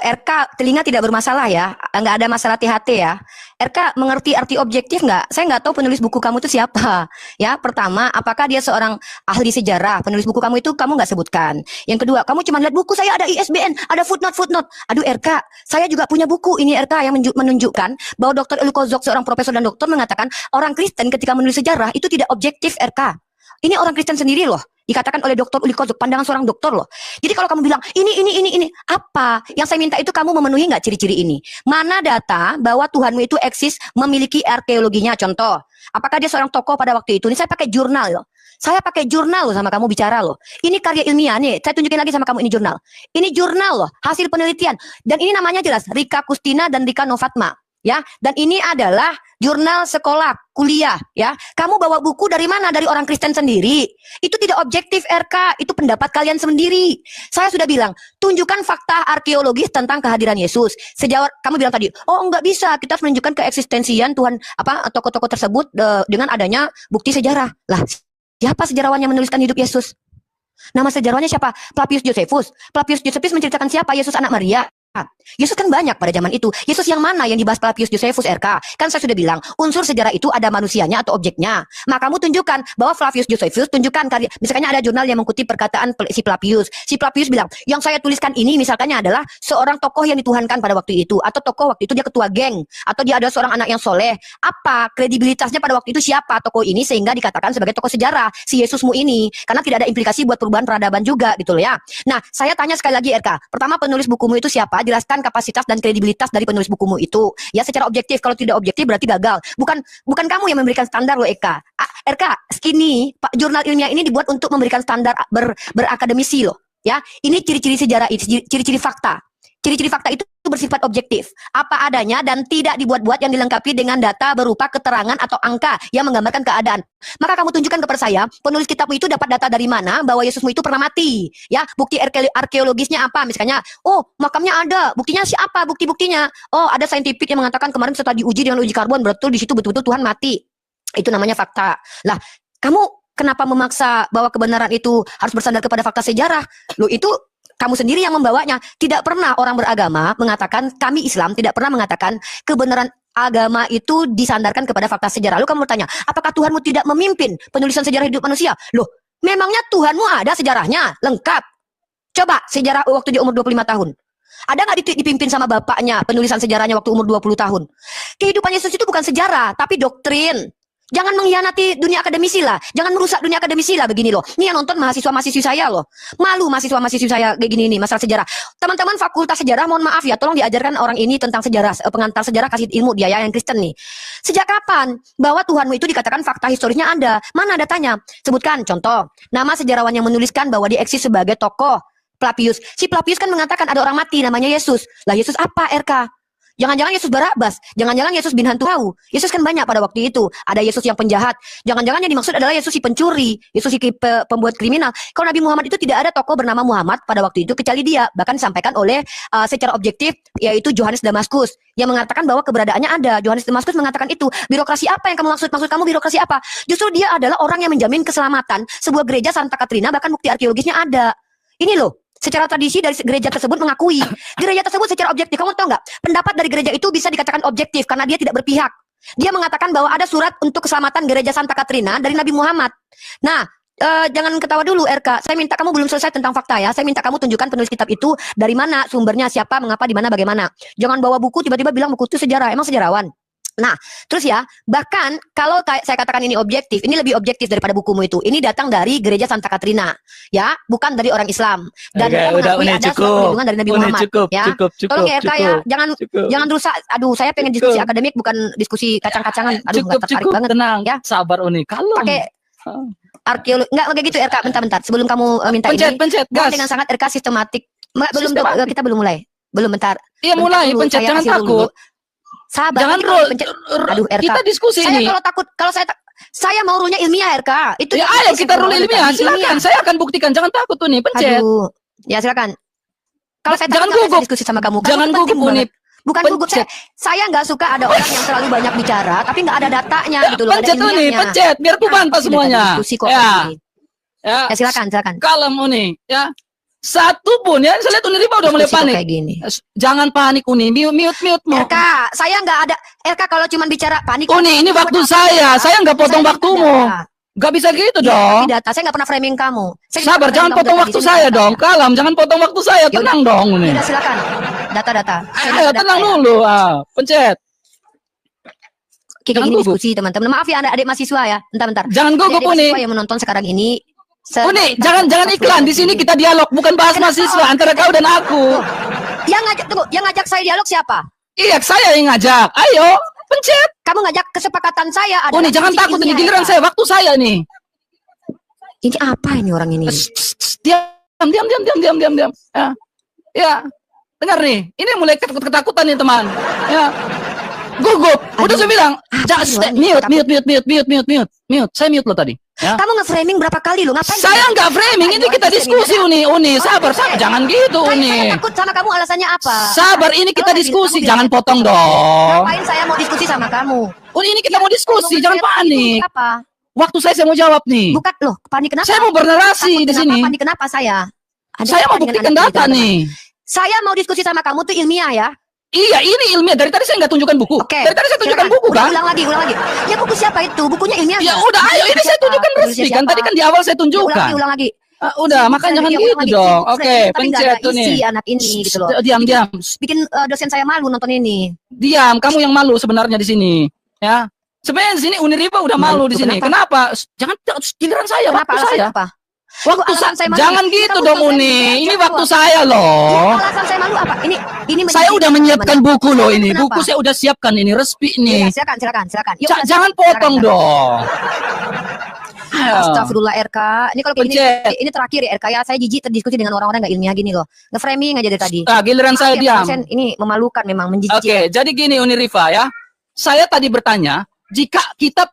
RK telinga tidak bermasalah ya, nggak ada masalah THT ya. RK mengerti arti objektif nggak? Saya nggak tahu penulis buku kamu itu siapa. Ya, pertama, apakah dia seorang ahli sejarah? Penulis buku kamu itu kamu nggak sebutkan. Yang kedua, kamu cuma lihat buku saya ada ISBN, ada footnote. Aduh RK, saya juga punya buku ini RK yang menunjukkan bahwa Dr. Ulukozok seorang profesor dan doktor mengatakan orang Kristen ketika menulis sejarah itu tidak objektif RK. Ini orang Kristen sendiri loh. Dikatakan oleh Dr. Ulukozok, pandangan seorang dokter loh. Jadi kalau kamu bilang ini apa? Yang saya minta itu kamu memenuhi nggak ciri-ciri ini? Mana data bahwa Tuhanmu itu eksis memiliki arkeologinya? Contoh, apakah dia seorang tokoh pada waktu itu? Ini saya pakai jurnal loh. Saya pakai jurnal loh sama kamu bicara loh. Ini karya ilmiah nih. Saya tunjukin lagi sama kamu ini jurnal. Ini jurnal loh, hasil penelitian. Dan ini namanya jelas Rika Kustina dan Rika Novatma. Ya, dan ini adalah jurnal sekolah, kuliah, ya. Kamu bawa buku dari mana? Dari orang Kristen sendiri. Itu tidak objektif RK, itu pendapat kalian sendiri. Saya sudah bilang, tunjukkan fakta arkeologis tentang kehadiran Yesus. Sejauh kamu bilang tadi, oh enggak bisa, kita harus menunjukkan keeksistensian Tuhan tokoh-tokoh tersebut dengan adanya bukti sejarah. Lah, siapa sejarawan yang menuliskan hidup Yesus? Nama sejarawannya siapa? Flavius Josephus. Flavius Josephus menceritakan siapa? Yesus anak Maria. Yesus kan banyak pada zaman itu. Yesus yang mana yang dibahas Flavius Josephus RK? Kan saya sudah bilang, unsur sejarah itu ada manusianya atau objeknya. Maka kamu tunjukkan bahwa Flavius Josephus tunjukkan misalnya ada jurnal yang mengutip perkataan si Flavius. Si Flavius bilang, yang saya tuliskan ini misalnya adalah seorang tokoh yang dituhankan pada waktu itu, atau tokoh waktu itu dia ketua geng, atau dia adalah seorang anak yang soleh. Apa kredibilitasnya pada waktu itu siapa tokoh ini sehingga dikatakan sebagai tokoh sejarah si Yesusmu ini? Karena tidak ada implikasi buat perubahan peradaban juga gitu loh ya. Nah, saya tanya sekali lagi RK, pertama penulis bukumu itu siapa? Jelaskan kapasitas dan kredibilitas dari penulis bukumu itu ya secara objektif. Kalau tidak objektif berarti gagal. Bukan kamu yang memberikan standar loh RK ini Pak, jurnal ilmiah ini dibuat untuk memberikan standar berakademisi loh ya. Ini ciri-ciri sejarah, ciri-ciri fakta. Ciri-ciri fakta itu bersifat objektif, apa adanya dan tidak dibuat-buat yang dilengkapi dengan data berupa keterangan atau angka yang menggambarkan keadaan. Maka kamu tunjukkan kepada saya, penulis kitabmu itu dapat data dari mana bahwa Yesusmu itu pernah mati. Ya, bukti arkeologisnya apa? Misalnya, oh makamnya ada, buktinya siapa? Bukti-buktinya. Oh ada saintifik yang mengatakan kemarin setelah diuji dengan uji karbon betul di situ betul-betul Tuhan mati. Itu namanya fakta. Lah, kamu kenapa memaksa bahwa kebenaran itu harus bersandar kepada fakta sejarah? Loh itu kamu sendiri yang membawanya. Tidak pernah orang beragama mengatakan, kami Islam tidak pernah mengatakan kebenaran agama itu disandarkan kepada fakta sejarah. Lalu kamu bertanya, apakah Tuhanmu tidak memimpin penulisan sejarah hidup manusia? Loh, memangnya Tuhanmu ada sejarahnya? Lengkap. Coba sejarah waktu dia umur 25 tahun. Ada nggak dipimpin sama bapaknya penulisan sejarahnya waktu umur 20 tahun? Kehidupan Yesus itu bukan sejarah, tapi doktrin. Jangan mengkhianati dunia akademisi lah. Jangan merusak dunia akademisi lah begini loh. Ini yang nonton mahasiswa-mahasiswi saya loh. Malu mahasiswa-mahasiswi saya kayak gini nih masalah sejarah. Teman-teman fakultas sejarah mohon maaf ya. Tolong diajarkan orang ini tentang sejarah. Pengantar sejarah kasih ilmu dia ya yang Kristen nih. Sejak kapan bahwa Tuhanmu itu dikatakan fakta historisnya ada? Mana datanya? Sebutkan contoh. Nama sejarawan yang menuliskan bahwa dia eksis sebagai tokoh. Flavius. Si Flavius kan mengatakan ada orang mati namanya Yesus. Lah Yesus apa RK? Jangan-jangan Yesus Barabas, jangan-jangan Yesus bin hantu tahu. Yesus kan banyak pada waktu itu. Ada Yesus yang penjahat. Jangan-jangan yang dimaksud adalah Yesus si pencuri, Yesus si pembuat kriminal. Kalau Nabi Muhammad itu tidak ada tokoh bernama Muhammad pada waktu itu kecuali dia. Bahkan disampaikan oleh secara objektif yaitu Yohanes Damaskus yang mengatakan bahwa keberadaannya ada. Yohanes Damaskus mengatakan itu. Birokrasi apa yang kamu maksud? Maksud kamu birokrasi apa? Justru dia adalah orang yang menjamin keselamatan sebuah gereja Santa Katrina, bahkan bukti arkeologisnya ada. Ini loh. Secara tradisi dari gereja tersebut mengakui. Gereja tersebut secara objektif. Kamu tahu nggak? Pendapat dari gereja itu bisa dikatakan objektif karena dia tidak berpihak. Dia mengatakan bahwa ada surat untuk keselamatan gereja Santa Katrina dari Nabi Muhammad. Nah, jangan ketawa dulu RK. Saya minta kamu belum selesai tentang fakta ya. Saya minta kamu tunjukkan penulis kitab itu dari mana, sumbernya, siapa, mengapa, di mana, bagaimana. Jangan bawa buku tiba-tiba bilang buku itu sejarah. Emang sejarawan? Nah, terus ya, bahkan kalau saya katakan ini objektif, ini lebih objektif daripada bukumu itu. Ini datang dari gereja Santa Katrina, ya, bukan dari orang Islam. Dan kita mengakui ada surat perlindungan dari Nabi Muhammad, ya. Tolong ya RK ya, jangan rusak. Aduh, saya pengen diskusi akademik, bukan diskusi kacang-kacangan. Aduh, nggak tertarik banget. Tenang, ya. Sabar Uni, kalau pakai arkeologi, nggak kayak gitu RK. Bentar-bentar, sebelum kamu minta pencet, gas. Dengan sangat RK sistematik. Kita belum mulai, belum bentar. Iya mulai, pencet, jangan takut. Sabar, jangan pencet. Aduh, RK. Kita diskusi saya ini. Kalau takut, kalau saya Saya mau rule-nya ilmiah, RK. Itu Ya, yang ayo kita rule ilmiah. Silakan, saya akan buktikan. Jangan takut tuh nih, pencet. Aduh. Ya silakan. Kalau saya Jangan takut, saya gugup. diskusi sama kamu. Jangan Kamu gugup, penting banget. Unip. Bukan gugup, saya nggak suka ada orang yang terlalu banyak bicara, tapi nggak ada datanya gitu loh. Pencet ada Uni, ilmiahnya. pencet. Biar ku bantah Pasti semuanya. dari diskusi kok Ya, ini. ya. Ya silakan. Kalem Uni, ya. Satu pun ya, saya lihat Uni Rifa udah mulai Diskusi kok panik. kayak gini. Jangan panik Uni, mute mau. RK, saya nggak ada. RK kalau cuma bicara panik. Uni, ini waktu saya nggak potong waktumu. Gak bisa gitu dong. Data, saya nggak pernah framing kamu. Sabar, jangan potong waktu saya dong. Kalem, jangan potong waktu saya. Tenang dong Uni. Udah silakan. Data. Ayo tenang dulu. Pencet. Kayak gini diskusi teman-teman. Maaf ya adik mahasiswa ya. Bentar. Jangan gugup Uni. Yang menonton sekarang ini. Uni, jangan iklan. Di sini kita dialog, bukan bahas mahasiswa antara kau dan aku. Yang ngajak saya dialog siapa? Iya, saya yang ngajak. Ayo, pencet. Kamu ngajak kesepakatan saya. Uni, jangan takut ini giliran saya, waktu saya nih. Ini apa ini orang ini? Diam. Ya. Dengar nih, ini mulai ketakutan nih teman. Ya. Gugup. Udah saya bilang, mute. Saya mute lo tadi. Ya. Kamu nge-framing berapa kali lo? Ngapain? Saya nggak framing, ini kita diskusi Uni. Sabar, jangan gitu Uni. Saya takut sama kamu, alasannya apa? Sabar, ini kita diskusi, jangan potong dong. Ngapain saya mau diskusi sama kamu? Uni, ini kita mau diskusi, jangan panik. Apa? Waktu saya mau jawab nih. Bukan loh, panik kenapa? Saya mau bernarasi di sini. Panik kenapa saya? Saya mau buktikan data nih. Saya mau diskusi sama kamu tuh ilmiah ya. Iya, ini ilmiah. Dari tadi saya nggak tunjukkan buku. Dari tadi saya tunjukkan buku kan? Ulang lagi. Ya buku siapa itu? Bukunya ilmiah. Ya udah, ayo ini saya tunjukkan resmi kan. Tadi kan di awal saya tunjukkan. Ulang lagi. Udah, makanya jangan gitu dong. Oke, pencet tuh nih. Anak ini gitu loh. Diam. Bikin dosen saya malu nonton ini. Diam, kamu yang malu sebenarnya di sini. Ya. Sebenarnya di sini Uni Rifa udah malu di sini. Kenapa? Jangan giliran saya, waktu saya. Apa? Waktu saya jangan gitu dong Uni. Ini waktu saya loh. Alasan saya malu apa? Ini saya udah menyiapkan buku loh ini. Buku saya udah siapkan ini resmi nih. Silakan. Jangan potong dong. Astagfirullah RK. Ini kalau ini terakhir ya RK ya. Saya jijik terdiskusi dengan orang-orang nggak ilmiah gini loh. Nge-framing aja dari tadi. Giliran saya diam. Ini memalukan memang, menjijik. Oke, jadi gini Uni Rifa ya. Saya tadi bertanya, jika kita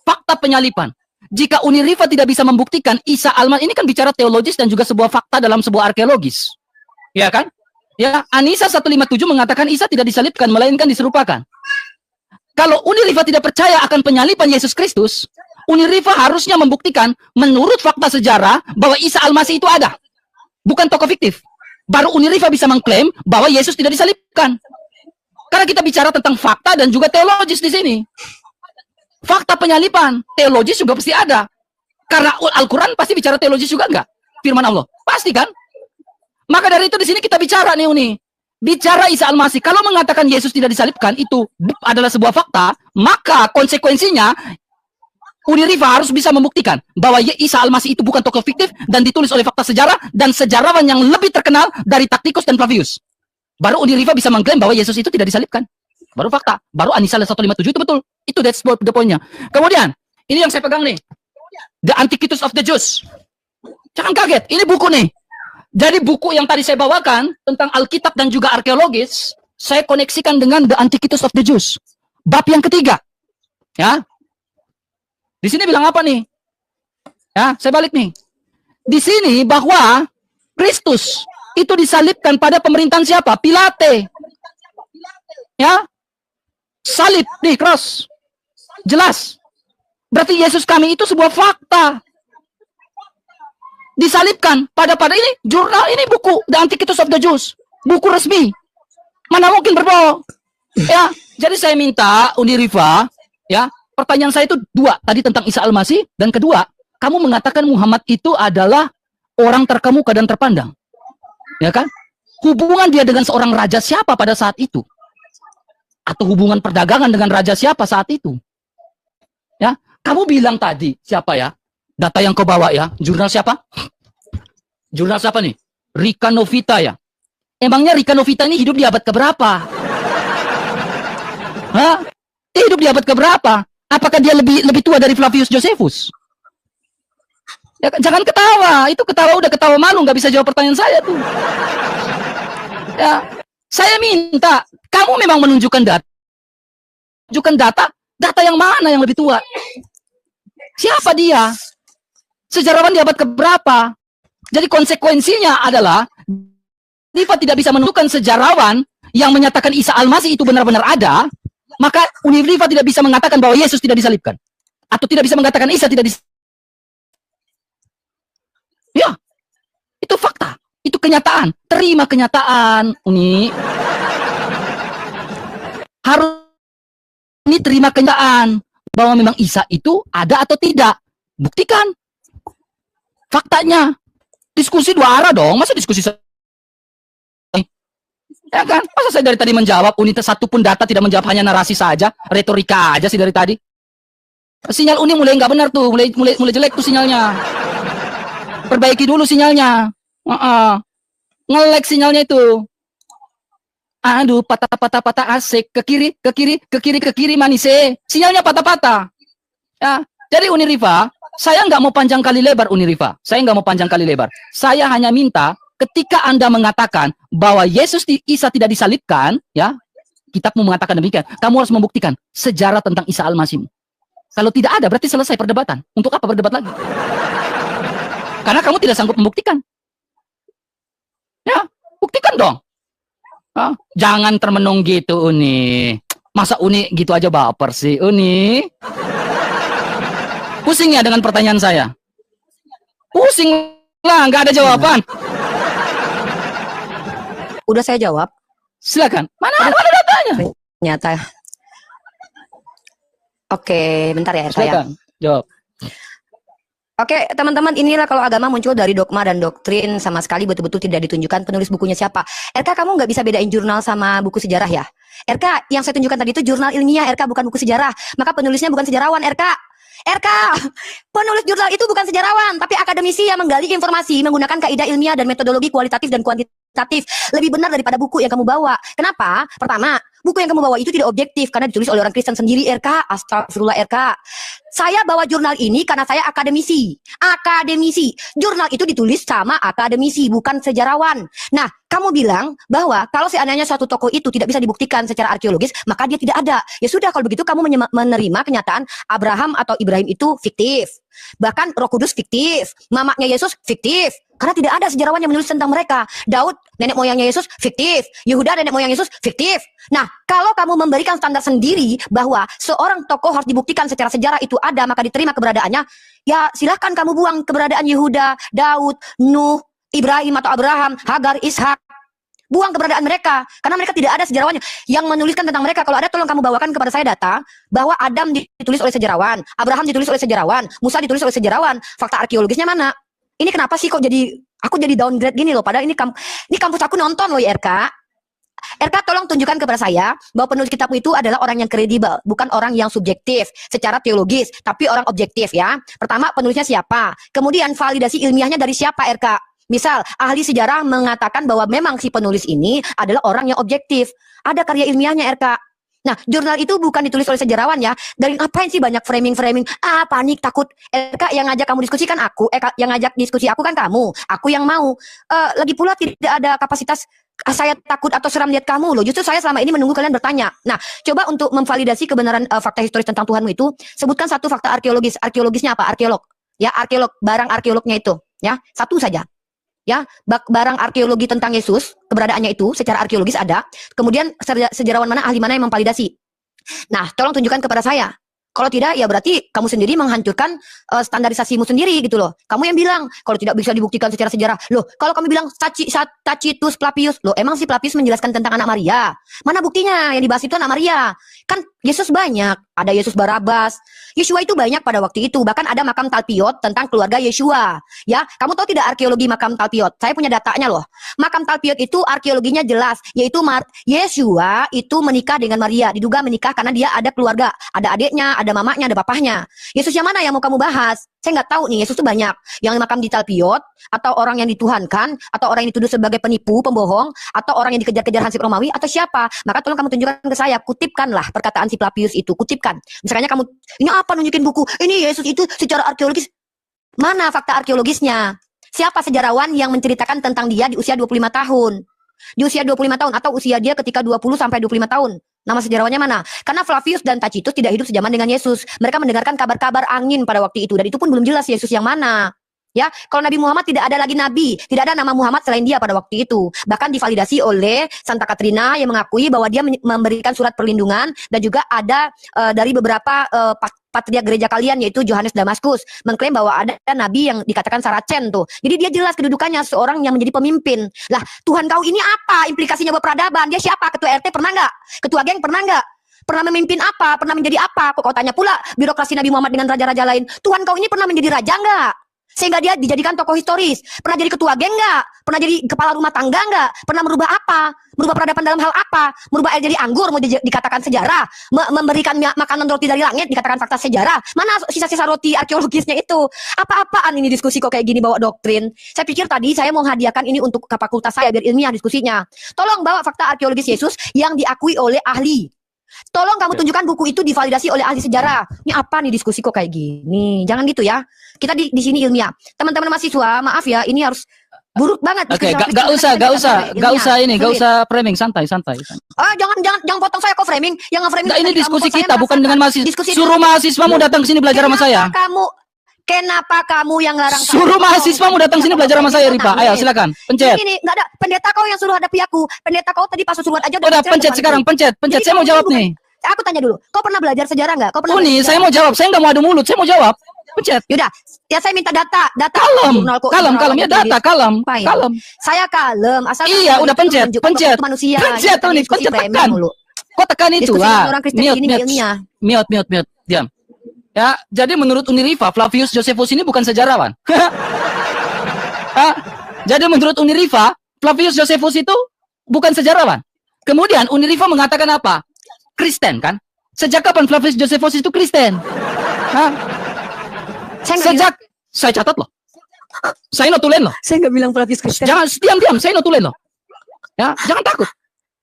fakta penyalipan, jika Uni Rifa tidak bisa membuktikan Isa Almasih, ini kan bicara teologis dan juga sebuah fakta dalam sebuah arkeologis. Ya kan? Ya, Anisa 157 mengatakan Isa tidak disalibkan, melainkan diserupakan. Kalau Uni Rifa tidak percaya akan penyalipan Yesus Kristus, Uni Rifa harusnya membuktikan menurut fakta sejarah bahwa Isa Almasih itu ada. Bukan tokoh fiktif. Baru Uni Rifa bisa mengklaim bahwa Yesus tidak disalibkan. Karena kita bicara tentang fakta dan juga teologis di sini. Fakta penyalipan, teologis juga pasti ada. Karena Al-Quran pasti bicara teologis juga enggak? Firman Allah, pasti kan? Maka dari itu di sini kita bicara nih Uni. Bicara Isa Almasih, kalau mengatakan Yesus tidak disalibkan, itu adalah sebuah fakta, maka konsekuensinya Uni Rifa harus bisa membuktikan bahwa Isa Almasih itu bukan tokoh fiktif dan ditulis oleh fakta sejarah dan sejarawan yang lebih terkenal dari Tacitus dan Flavius. Baru Uni Rifa bisa mengklaim bahwa Yesus itu tidak disalibkan. Baru fakta. Baru Anisa 157 itu betul. Itu that's the point-nya. Kemudian, ini yang saya pegang nih. The Antiquities of the Jews. Jangan kaget, ini buku nih. Jadi buku yang tadi saya bawakan tentang Alkitab dan juga arkeologis, saya koneksikan dengan The Antiquities of the Jews. Bab yang ketiga. Ya. Di sini bilang apa nih? Ya, saya balik nih. Di sini bahwa Kristus itu disalibkan pada pemerintahan siapa? Pilate. Ya. Salib nih, cross. Jelas. Berarti Yesus kami itu sebuah fakta. Disalibkan pada ini jurnal, ini buku The Antiquities of the Jews. Buku resmi. Mana mungkin berbohong? Ya, jadi saya minta Uni Rifa, ya, pertanyaan saya itu dua, tadi tentang Isa Almasih, dan kedua, kamu mengatakan Muhammad itu adalah orang terkemuka dan terpandang. Ya kan? Hubungan dia dengan seorang raja siapa pada saat itu? Atau hubungan perdagangan dengan raja siapa saat itu? Ya, kamu bilang tadi siapa ya? Data yang kau bawa ya, jurnal siapa? Jurnal siapa nih? Rika Novita ya. Emangnya Rika Novita ini hidup di abad keberapa? Hah? Dia hidup di abad keberapa? Apakah dia lebih tua dari Flavius Josephus? Ya, jangan ketawa, itu ketawa udah ketawa malu, nggak bisa jawab pertanyaan saya tuh. Ya, saya minta kamu memang menunjukkan data. Tunjukkan data yang mana yang lebih tua? Siapa dia? Sejarawan di abad keberapa? Jadi konsekuensinya adalah Riva tidak bisa menemukan sejarawan yang menyatakan Isa Al-Masih itu benar-benar ada, maka Riva tidak bisa mengatakan bahwa Yesus tidak disalibkan. Atau tidak bisa mengatakan Isa tidak disalibkan. Ya, itu fakta. Itu kenyataan. Terima kenyataan, Uni. Harus ini terima kenyataan bahwa memang Isa itu ada atau tidak. Buktikan. Faktanya. Diskusi dua arah dong. Masa diskusi ya kan? Masa saya dari tadi menjawab, Uni satu pun data tidak menjawab, hanya narasi saja, retorika aja sih dari tadi. Sinyal Uni mulai nggak benar tuh, mulai jelek tuh sinyalnya. Perbaiki dulu sinyalnya. Nge-lag sinyalnya itu. Aduh, patah asik, ke kiri manis. Sinyalnya patah-patah. Ya, jadi Uni Riva, saya nggak mau panjang kali lebar Uni Riva. Saya nggak mau panjang kali lebar. Saya hanya minta ketika Anda mengatakan bahwa Yesus Isa tidak disalibkan, ya, kitabmu mengatakan demikian, kamu harus membuktikan sejarah tentang Isa Al-Masih. Kalau tidak ada, berarti selesai perdebatan. Untuk apa berdebat lagi? Karena kamu tidak sanggup membuktikan. Ya, buktikan dong. Jangan termenung gitu, Uni. Masa Uni gitu aja baper sih, Uni? Pusing ya dengan pertanyaan saya? Pusing lah, nggak ada jawaban. Udah saya jawab. Silakan. Mana datanya? Ternyata. Oke, bentar ya, Silakan. Jawab. Oke, teman-teman, inilah kalau agama muncul dari dogma dan doktrin, sama sekali betul-betul tidak ditunjukkan penulis bukunya siapa. RK, kamu nggak bisa bedain jurnal sama buku sejarah ya? RK, yang saya tunjukkan tadi itu jurnal ilmiah, RK, bukan buku sejarah. Maka penulisnya bukan sejarawan, RK. RK, penulis jurnal itu bukan sejarawan, tapi akademisi yang menggali informasi menggunakan kaidah ilmiah dan metodologi kualitatif dan kuantitatif. Lebih benar daripada buku yang kamu bawa. Kenapa? Pertama, buku yang kamu bawa itu tidak objektif karena ditulis oleh orang Kristen sendiri, RK. Astagfirullah, RK. Saya bawa jurnal ini karena saya akademisi. Akademisi. Jurnal itu ditulis sama akademisi, bukan sejarawan. Nah, kamu bilang bahwa kalau seandainya suatu tokoh itu tidak bisa dibuktikan secara arkeologis, maka dia tidak ada. Ya sudah, kalau begitu kamu menerima kenyataan Abraham atau Ibrahim itu fiktif. Bahkan Roh Kudus fiktif. Mamanya Yesus fiktif. Karena tidak ada sejarawan yang menulis tentang mereka. Daud, nenek moyangnya Yesus, fiktif. Yehuda, nenek moyang Yesus, fiktif. Nah, kalau kamu memberikan standar sendiri bahwa seorang tokoh harus dibuktikan secara sejarah itu ada, maka diterima keberadaannya, ya silahkan kamu buang keberadaan Yehuda, Daud, Nuh, Ibrahim atau Abraham, Hagar, Ishak. Buang keberadaan mereka. Karena mereka tidak ada sejarawannya yang menuliskan tentang mereka. Kalau ada, tolong kamu bawakan kepada saya data bahwa Adam ditulis oleh sejarawan, Abraham ditulis oleh sejarawan, Musa ditulis oleh sejarawan. Fakta arkeologisnya mana? Ini kenapa sih kok jadi aku jadi downgrade gini loh, padahal ini kampus aku nonton loh ya, RK. RK, tolong tunjukkan kepada saya bahwa penulis kitabmu itu adalah orang yang kredibel, bukan orang yang subjektif secara teologis, tapi orang objektif ya. Pertama, penulisnya siapa? Kemudian validasi ilmiahnya dari siapa, RK? Misal, ahli sejarah mengatakan bahwa memang si penulis ini adalah orang yang objektif. Ada karya ilmiahnya, RK. Nah, jurnal itu bukan ditulis oleh sejarawan ya. Dari ngapain sih banyak framing-framing? Panik, takut. RK, yang ngajak kamu diskusi kan aku. Yang ngajak diskusi aku kan kamu. Aku yang mau. Lagi pula tidak ada kapasitas saya takut atau seram lihat kamu loh. Justru saya selama ini menunggu kalian bertanya. Nah, coba untuk memvalidasi kebenaran fakta historis tentang Tuhanmu itu, sebutkan satu fakta arkeologis. Arkeologisnya apa? Arkeolog. Ya, arkeolog. Barang arkeolognya itu. Ya, satu saja. Ya, barang arkeologi tentang Yesus, keberadaannya itu secara arkeologis ada. Kemudian sejarawan mana, ahli mana yang memvalidasi. Nah, tolong tunjukkan kepada saya. Kalau tidak, ya berarti kamu sendiri menghancurkan standarisasimu sendiri gitu loh. Kamu yang bilang, kalau tidak bisa dibuktikan secara sejarah. Loh, kalau kamu bilang Tacitus Flavius, loh emang si Flavius menjelaskan tentang anak Maria? Mana buktinya? Yang dibahas itu anak Maria. Kan Yesus banyak. Ada Yesus Barabas. Yeshua itu banyak pada waktu itu. Bahkan ada makam Talpiot tentang keluarga Yeshua. Ya, kamu tahu tidak arkeologi makam Talpiot? Saya punya datanya loh. Makam Talpiot itu arkeologinya jelas, yaitu Yeshua itu menikah dengan Maria. Diduga menikah karena dia ada keluarga, ada adiknya, ada mamanya, ada papahnya. Yesus yang mana yang mau kamu bahas? Saya nggak tahu nih, Yesus itu banyak. Yang makam di Talpiot, atau orang yang dituhankan, atau orang yang dituduh sebagai penipu, pembohong, atau orang yang dikejar-kejar Hansip Romawi, atau siapa? Maka tolong kamu tunjukkan ke saya, kutipkanlah perkataan si Flavius itu, kutipkan. Misalnya kamu, ini apa nunjukin buku? Ini Yesus itu secara arkeologis. Mana fakta arkeologisnya? Siapa sejarawan yang menceritakan tentang dia di usia 25 tahun? Di usia 25 tahun, atau usia dia ketika 20 sampai 25 tahun. Nama sejarawannya mana? Karena Flavius dan Tacitus tidak hidup sejaman dengan Yesus. Mereka mendengarkan kabar-kabar angin pada waktu itu, dan itu pun belum jelas Yesus yang mana. Ya, kalau Nabi Muhammad tidak ada lagi nabi, tidak ada nama Muhammad selain dia pada waktu itu. Bahkan divalidasi oleh Santa Katrina yang mengakui bahwa dia memberikan surat perlindungan, dan juga ada dari beberapa patriark gereja kalian, yaitu Yohanes Damaskus, mengklaim bahwa ada nabi yang dikatakan Saracen tuh. Jadi dia jelas kedudukannya seorang yang menjadi pemimpin. Lah, Tuhan kau ini apa implikasinya buat peradaban? Dia siapa? Ketua RT pernah nggak? Ketua geng pernah nggak? Pernah memimpin apa? Pernah menjadi apa? Kok kau tanya pula birokrasi Nabi Muhammad dengan raja-raja lain? Tuhan kau ini pernah menjadi raja nggak? Sehingga dia dijadikan tokoh historis. Pernah jadi ketua geng nggak? Pernah jadi kepala rumah tangga nggak? Pernah merubah apa? Merubah peradaban dalam hal apa? Merubah air jadi anggur mau dikatakan sejarah. Memberikan makanan roti dari langit dikatakan fakta sejarah. Mana sisa-sisa roti arkeologisnya itu? Apa-apaan ini diskusi kok kayak gini bawa doktrin? Saya pikir tadi saya mau hadiahkan ini untuk ke fakultas saya biar ilmiah diskusinya. Tolong bawa fakta arkeologis Yesus yang diakui oleh ahli. Tolong kamu tunjukkan buku itu divalidasi oleh ahli sejarah. Ini apa nih diskusi kok kayak gini? Jangan gitu ya. Kita di sini ilmiah. Teman-teman mahasiswa, maaf ya, ini harus buruk banget. Oke, gak usah framing, santai. Ah, jangan potong saya kok framing. Yang nge-framing ini diskusi kita, bukan dengan mahasiswa. Suruh mahasiswamu datang ke sini belajar sama saya. Kenapa kamu yang larang? Suruh mahasiswamu datang sini belajar sama saya, Ripa. Ayo, silakan. Pencet. Ini enggak ada pendeta kau yang suruh hadapi aku. Pendeta kau tadi pas suruhan aja udah pencet sekarang, pencet. Saya mau jawab nih. Aku tanya dulu. Kau pernah belajar sejarah enggak? Kau pernah? Saya mau jawab. Saya enggak mau adu mulut. Saya mau jawab. Pencet. Yaudah, ya saya minta data. Kalem ya, data kalem. Saya kalem. Asal iya, udah pencet. Manusia. Pencet tuh nih, pencet tekan. Kok tekan itu? Mute. Diam. Ya, jadi menurut Uniriva, Flavius Josephus ini bukan sejarawan. Jadi menurut Uniriva, Flavius Josephus itu bukan sejarawan. Kemudian Uniriva mengatakan apa? Kristen kan? Sejak kapan Flavius Josephus itu Kristen? Saya catat loh. Saya notulen loh. Saya nggak bilang Flavius Kristen. Jangan diam, saya notulen loh. Ya, jangan takut.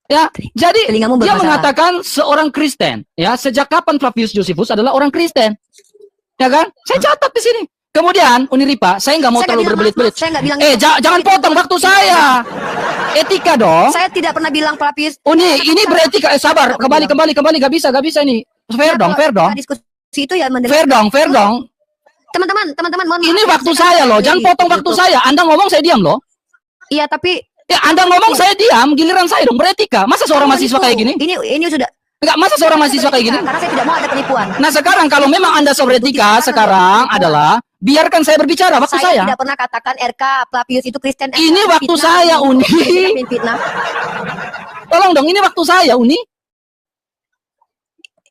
Ya, jadi dia mengatakan seorang Kristen. Ya, sejak kapan Flavius Josephus adalah orang Kristen? Ya kan? Saya catat di sini. Kemudian Uniripa, saya nggak mau terlalu berbelit-belit. Jangan potong waktu saya. Etika dong. Saya tidak pernah bilang Flavius. Ini beretika. Sabar, kembali. Gak bisa ini. Fair dong. Diskusi itu ya fair dong. Teman-teman, mohon maaf. Ini waktu saya loh. Jangan potong waktu saya. Anda ngomong saya diam loh. Iya, tapi ya Anda ngomong saya diam, giliran saya dong beretika. Masa seorang mahasiswa kayak gini? Ini sudah. Enggak, masa seorang mahasiswa kayak gini? Karena saya tidak mau ada penipuan. Nah, sekarang kalau memang Anda beretika sekarang adalah biarkan saya berbicara waktu saya. Saya tidak pernah katakan RK Flavius itu Kristen. Ini waktu saya, Uni. Tolong dong, ini waktu saya, Uni.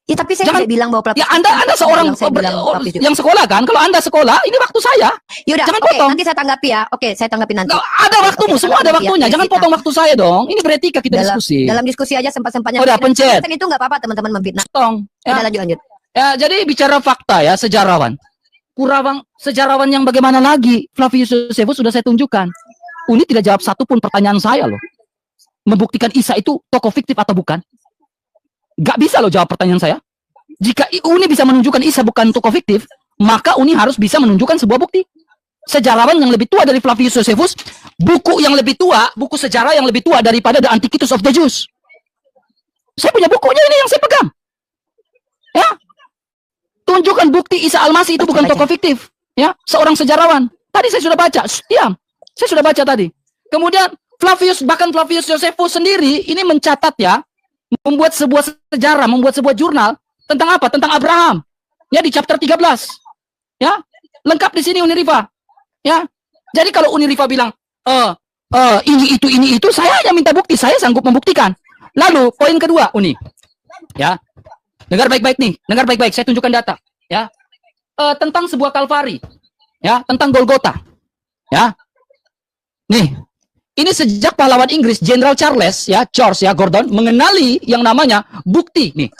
Ya, tapi saya tidak bilang bahwa Flavius. Ya, Anda seorang yang sekolah kan? Kalau Anda sekolah, ini waktu saya. Yaudah, jangan potong. Nanti saya tanggapi ya. Oke, saya tanggapi nanti. Ada waktumu, semua ada waktunya. Jangan potong waktu saya dong. Ini beretika kita diskusi. Dalam diskusi aja sempat-sempatnya. Udah, pencet. Itu nggak apa-apa, teman-teman memfitnah. Ya. Lanjut. Ya, jadi bicara fakta ya, sejarawan. Sejarawan yang bagaimana lagi? Flavius Josephus sudah saya tunjukkan. Uni tidak jawab satu pun pertanyaan saya loh. Membuktikan Isa itu tokoh fiktif atau bukan? Gak bisa loh jawab pertanyaan saya. Jika Uni bisa menunjukkan Isa bukan tokoh fiktif, maka Uni harus bisa menunjukkan sebuah bukti. Sejarawan yang lebih tua dari Flavius Josephus, buku yang lebih tua, buku sejarah yang lebih tua daripada The Antiquities of the Jews. Saya punya bukunya ini yang saya pegang. Ya. Tunjukkan bukti Isa Al-Masih itu bukan tokoh fiktif. Ya, seorang sejarawan. Tadi saya sudah baca. Diam. Saya sudah baca tadi. Kemudian bahkan Flavius Josephus sendiri ini mencatat ya, membuat sebuah sejarah, membuat sebuah jurnal tentang apa? Tentang Abraham. Ya, di chapter 13. Ya, lengkap di sini Uniriva. Ya. Jadi kalau Uniriva bilang, ini itu, saya hanya minta bukti, saya sanggup membuktikan. Lalu poin kedua, Uni. Ya. Dengar baik-baik nih, saya tunjukkan data. Ya. Tentang sebuah Kalvari. Ya, tentang Golgota. Ya. Nih, ini sejak pahlawan Inggris Jenderal George Gordon mengenali yang namanya bukti nih.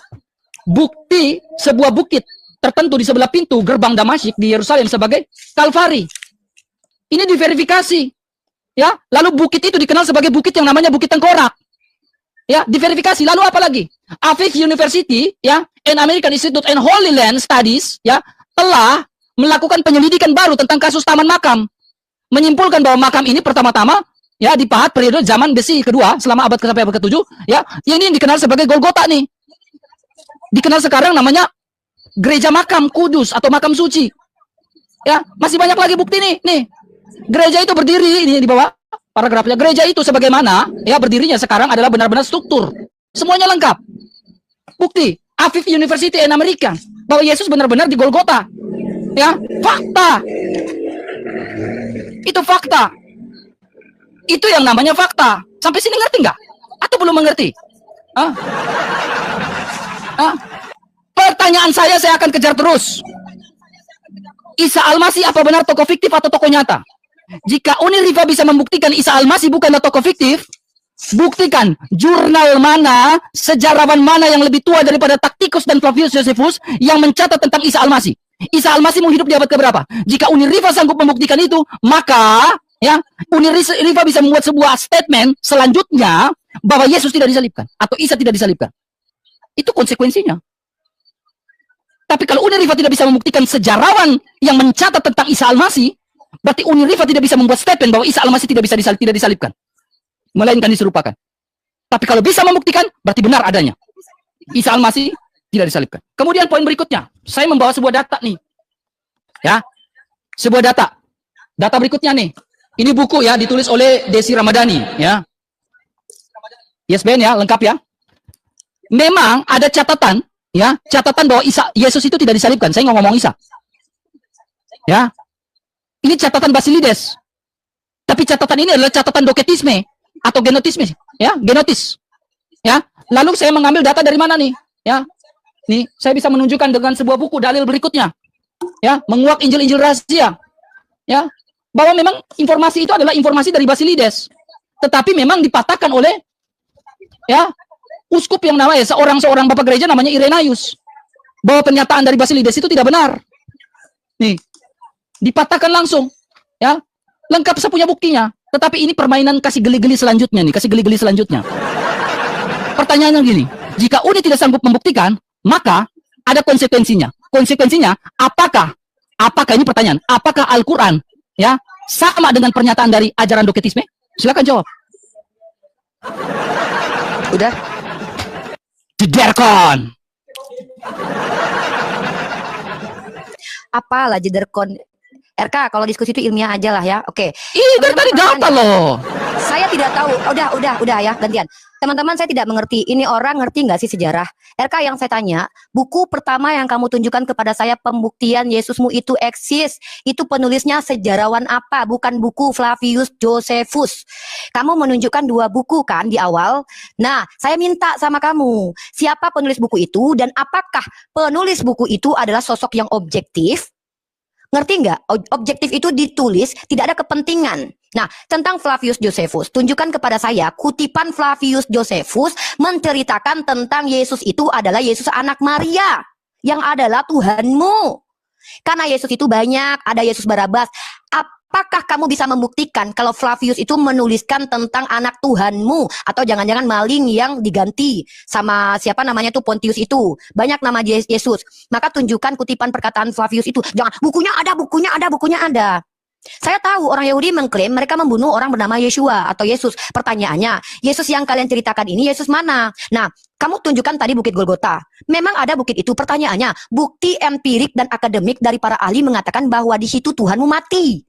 Bukti sebuah bukit tertentu di sebelah pintu gerbang Damasik di Yerusalem sebagai Kalvari. Ini diverifikasi. Ya, lalu bukit itu dikenal sebagai bukit yang namanya Bukit Tengkorak. Ya, diverifikasi. Lalu apa lagi? Aviv University, ya, and American Institute and Holy Land Studies, ya, telah melakukan penyelidikan baru tentang kasus Taman Makam. Menyimpulkan bahwa makam ini pertama-tama ya dipahat periode zaman Besi kedua selama abad ke-7 ya, ini dikenal sebagai Golgota nih. Dikenal sekarang namanya gereja makam kudus atau makam suci. Ya, masih banyak lagi bukti nih. Nih, gereja itu berdiri ini di bawah paragrafnya. Gereja itu sebagaimana ya berdirinya sekarang adalah benar-benar struktur. Semuanya lengkap. Bukti, Aviv University in Amerika bahwa Yesus benar-benar di Golgota. Ya, fakta. Itu fakta. Itu yang namanya fakta. Sampai sini ngerti nggak? Atau belum mengerti? Hah? Hah? Pertanyaan saya akan kejar terus. Isa Al-Masih apa benar tokoh fiktif atau tokoh nyata? Jika Uniriva bisa membuktikan Isa Al-Masih bukanlah tokoh fiktif, buktikan jurnal mana, sejarawan mana yang lebih tua daripada Tacitus dan Flavius Josephus yang mencatat tentang Isa Al-Masih. Isa Al-Masih mau hidup di abad keberapa? Jika Uniriva sanggup membuktikan itu, maka ya Uniriva bisa membuat sebuah statement selanjutnya bahwa Yesus tidak disalibkan atau Isa tidak disalibkan. Itu konsekuensinya. Tapi kalau Uniriva tidak bisa membuktikan sejarawan yang mencatat tentang Isa Al-Masih, berarti Uniriva tidak bisa membuat statement bahwa Isa Al-Masih tidak disalibkan, melainkan diserupakan. Tapi kalau bisa membuktikan, berarti benar adanya. Isa Al-Masih tidak disalibkan. Kemudian poin berikutnya, saya membawa sebuah data nih. Ya, sebuah data. Data berikutnya nih. Ini buku ya, ditulis oleh Desi Ramadhani ya. ISBN ya, lengkap ya. Memang ada catatan ya, catatan bahwa Yesus itu tidak disalibkan. Saya nggak ngomong Isa. Ya. Ini catatan Basilides. Tapi catatan ini adalah catatan doketisme atau genotisme, ya, genotis. Ya. Lalu saya mengambil data dari mana nih? Ya. Nih, saya bisa menunjukkan dengan sebuah buku dalil berikutnya. Ya, menguak Injil-injil rahasia. Ya. Bahwa memang informasi itu adalah informasi dari Basilides. Tetapi memang dipatahkan oleh ya, uskup yang namanya seorang bapak gereja namanya Irenaeus, bahwa pernyataan dari Basilides itu tidak benar. Nih, dipatahkan langsung, ya, lengkap saya punya buktinya. Tetapi ini permainan kasih geli-geli selanjutnya nih, kasih geli-geli selanjutnya. Pertanyaannya gini, jika Uni tidak sanggup membuktikan, maka ada konsekuensinya. Konsekuensinya, apakah ini pertanyaan, apakah Al-Quran, ya, sama dengan pernyataan dari ajaran doketisme? Silakan jawab. Udah. Jederkon. Apalah jederkon? RK, kalau diskusi itu ilmiah aja lah ya. Oke. Ih, dari tadi data loh. Saya tidak tahu. Udah ya, gantian. Teman-teman, saya tidak mengerti. Ini orang ngerti nggak sih sejarah? RK, yang saya tanya, buku pertama yang kamu tunjukkan kepada saya pembuktian Yesusmu itu eksis. Itu penulisnya sejarawan apa? Bukan buku Flavius Josephus. Kamu menunjukkan 2 buku kan di awal. Nah, saya minta sama kamu, siapa penulis buku itu dan apakah penulis buku itu adalah sosok yang objektif? Ngerti nggak? Objektif itu ditulis, tidak ada kepentingan. Nah, tentang Flavius Josephus, tunjukkan kepada saya kutipan Flavius Josephus menceritakan tentang Yesus itu adalah Yesus anak Maria, yang adalah Tuhanmu. Karena Yesus itu banyak, ada Yesus Barabas. Apakah kamu bisa membuktikan kalau Flavius itu menuliskan tentang anak Tuhanmu? Atau jangan-jangan maling yang diganti sama siapa namanya tuh Pontius itu. Banyak nama Yesus. Maka tunjukkan kutipan perkataan Flavius itu. Jangan, bukunya ada. Saya tahu orang Yahudi mengklaim mereka membunuh orang bernama Yeshua atau Yesus. Pertanyaannya, Yesus yang kalian ceritakan ini Yesus mana? Nah, kamu tunjukkan tadi Bukit Golgota. Memang ada bukit itu. Pertanyaannya, bukti empirik dan akademik dari para ahli mengatakan bahwa di situ Tuhanmu mati.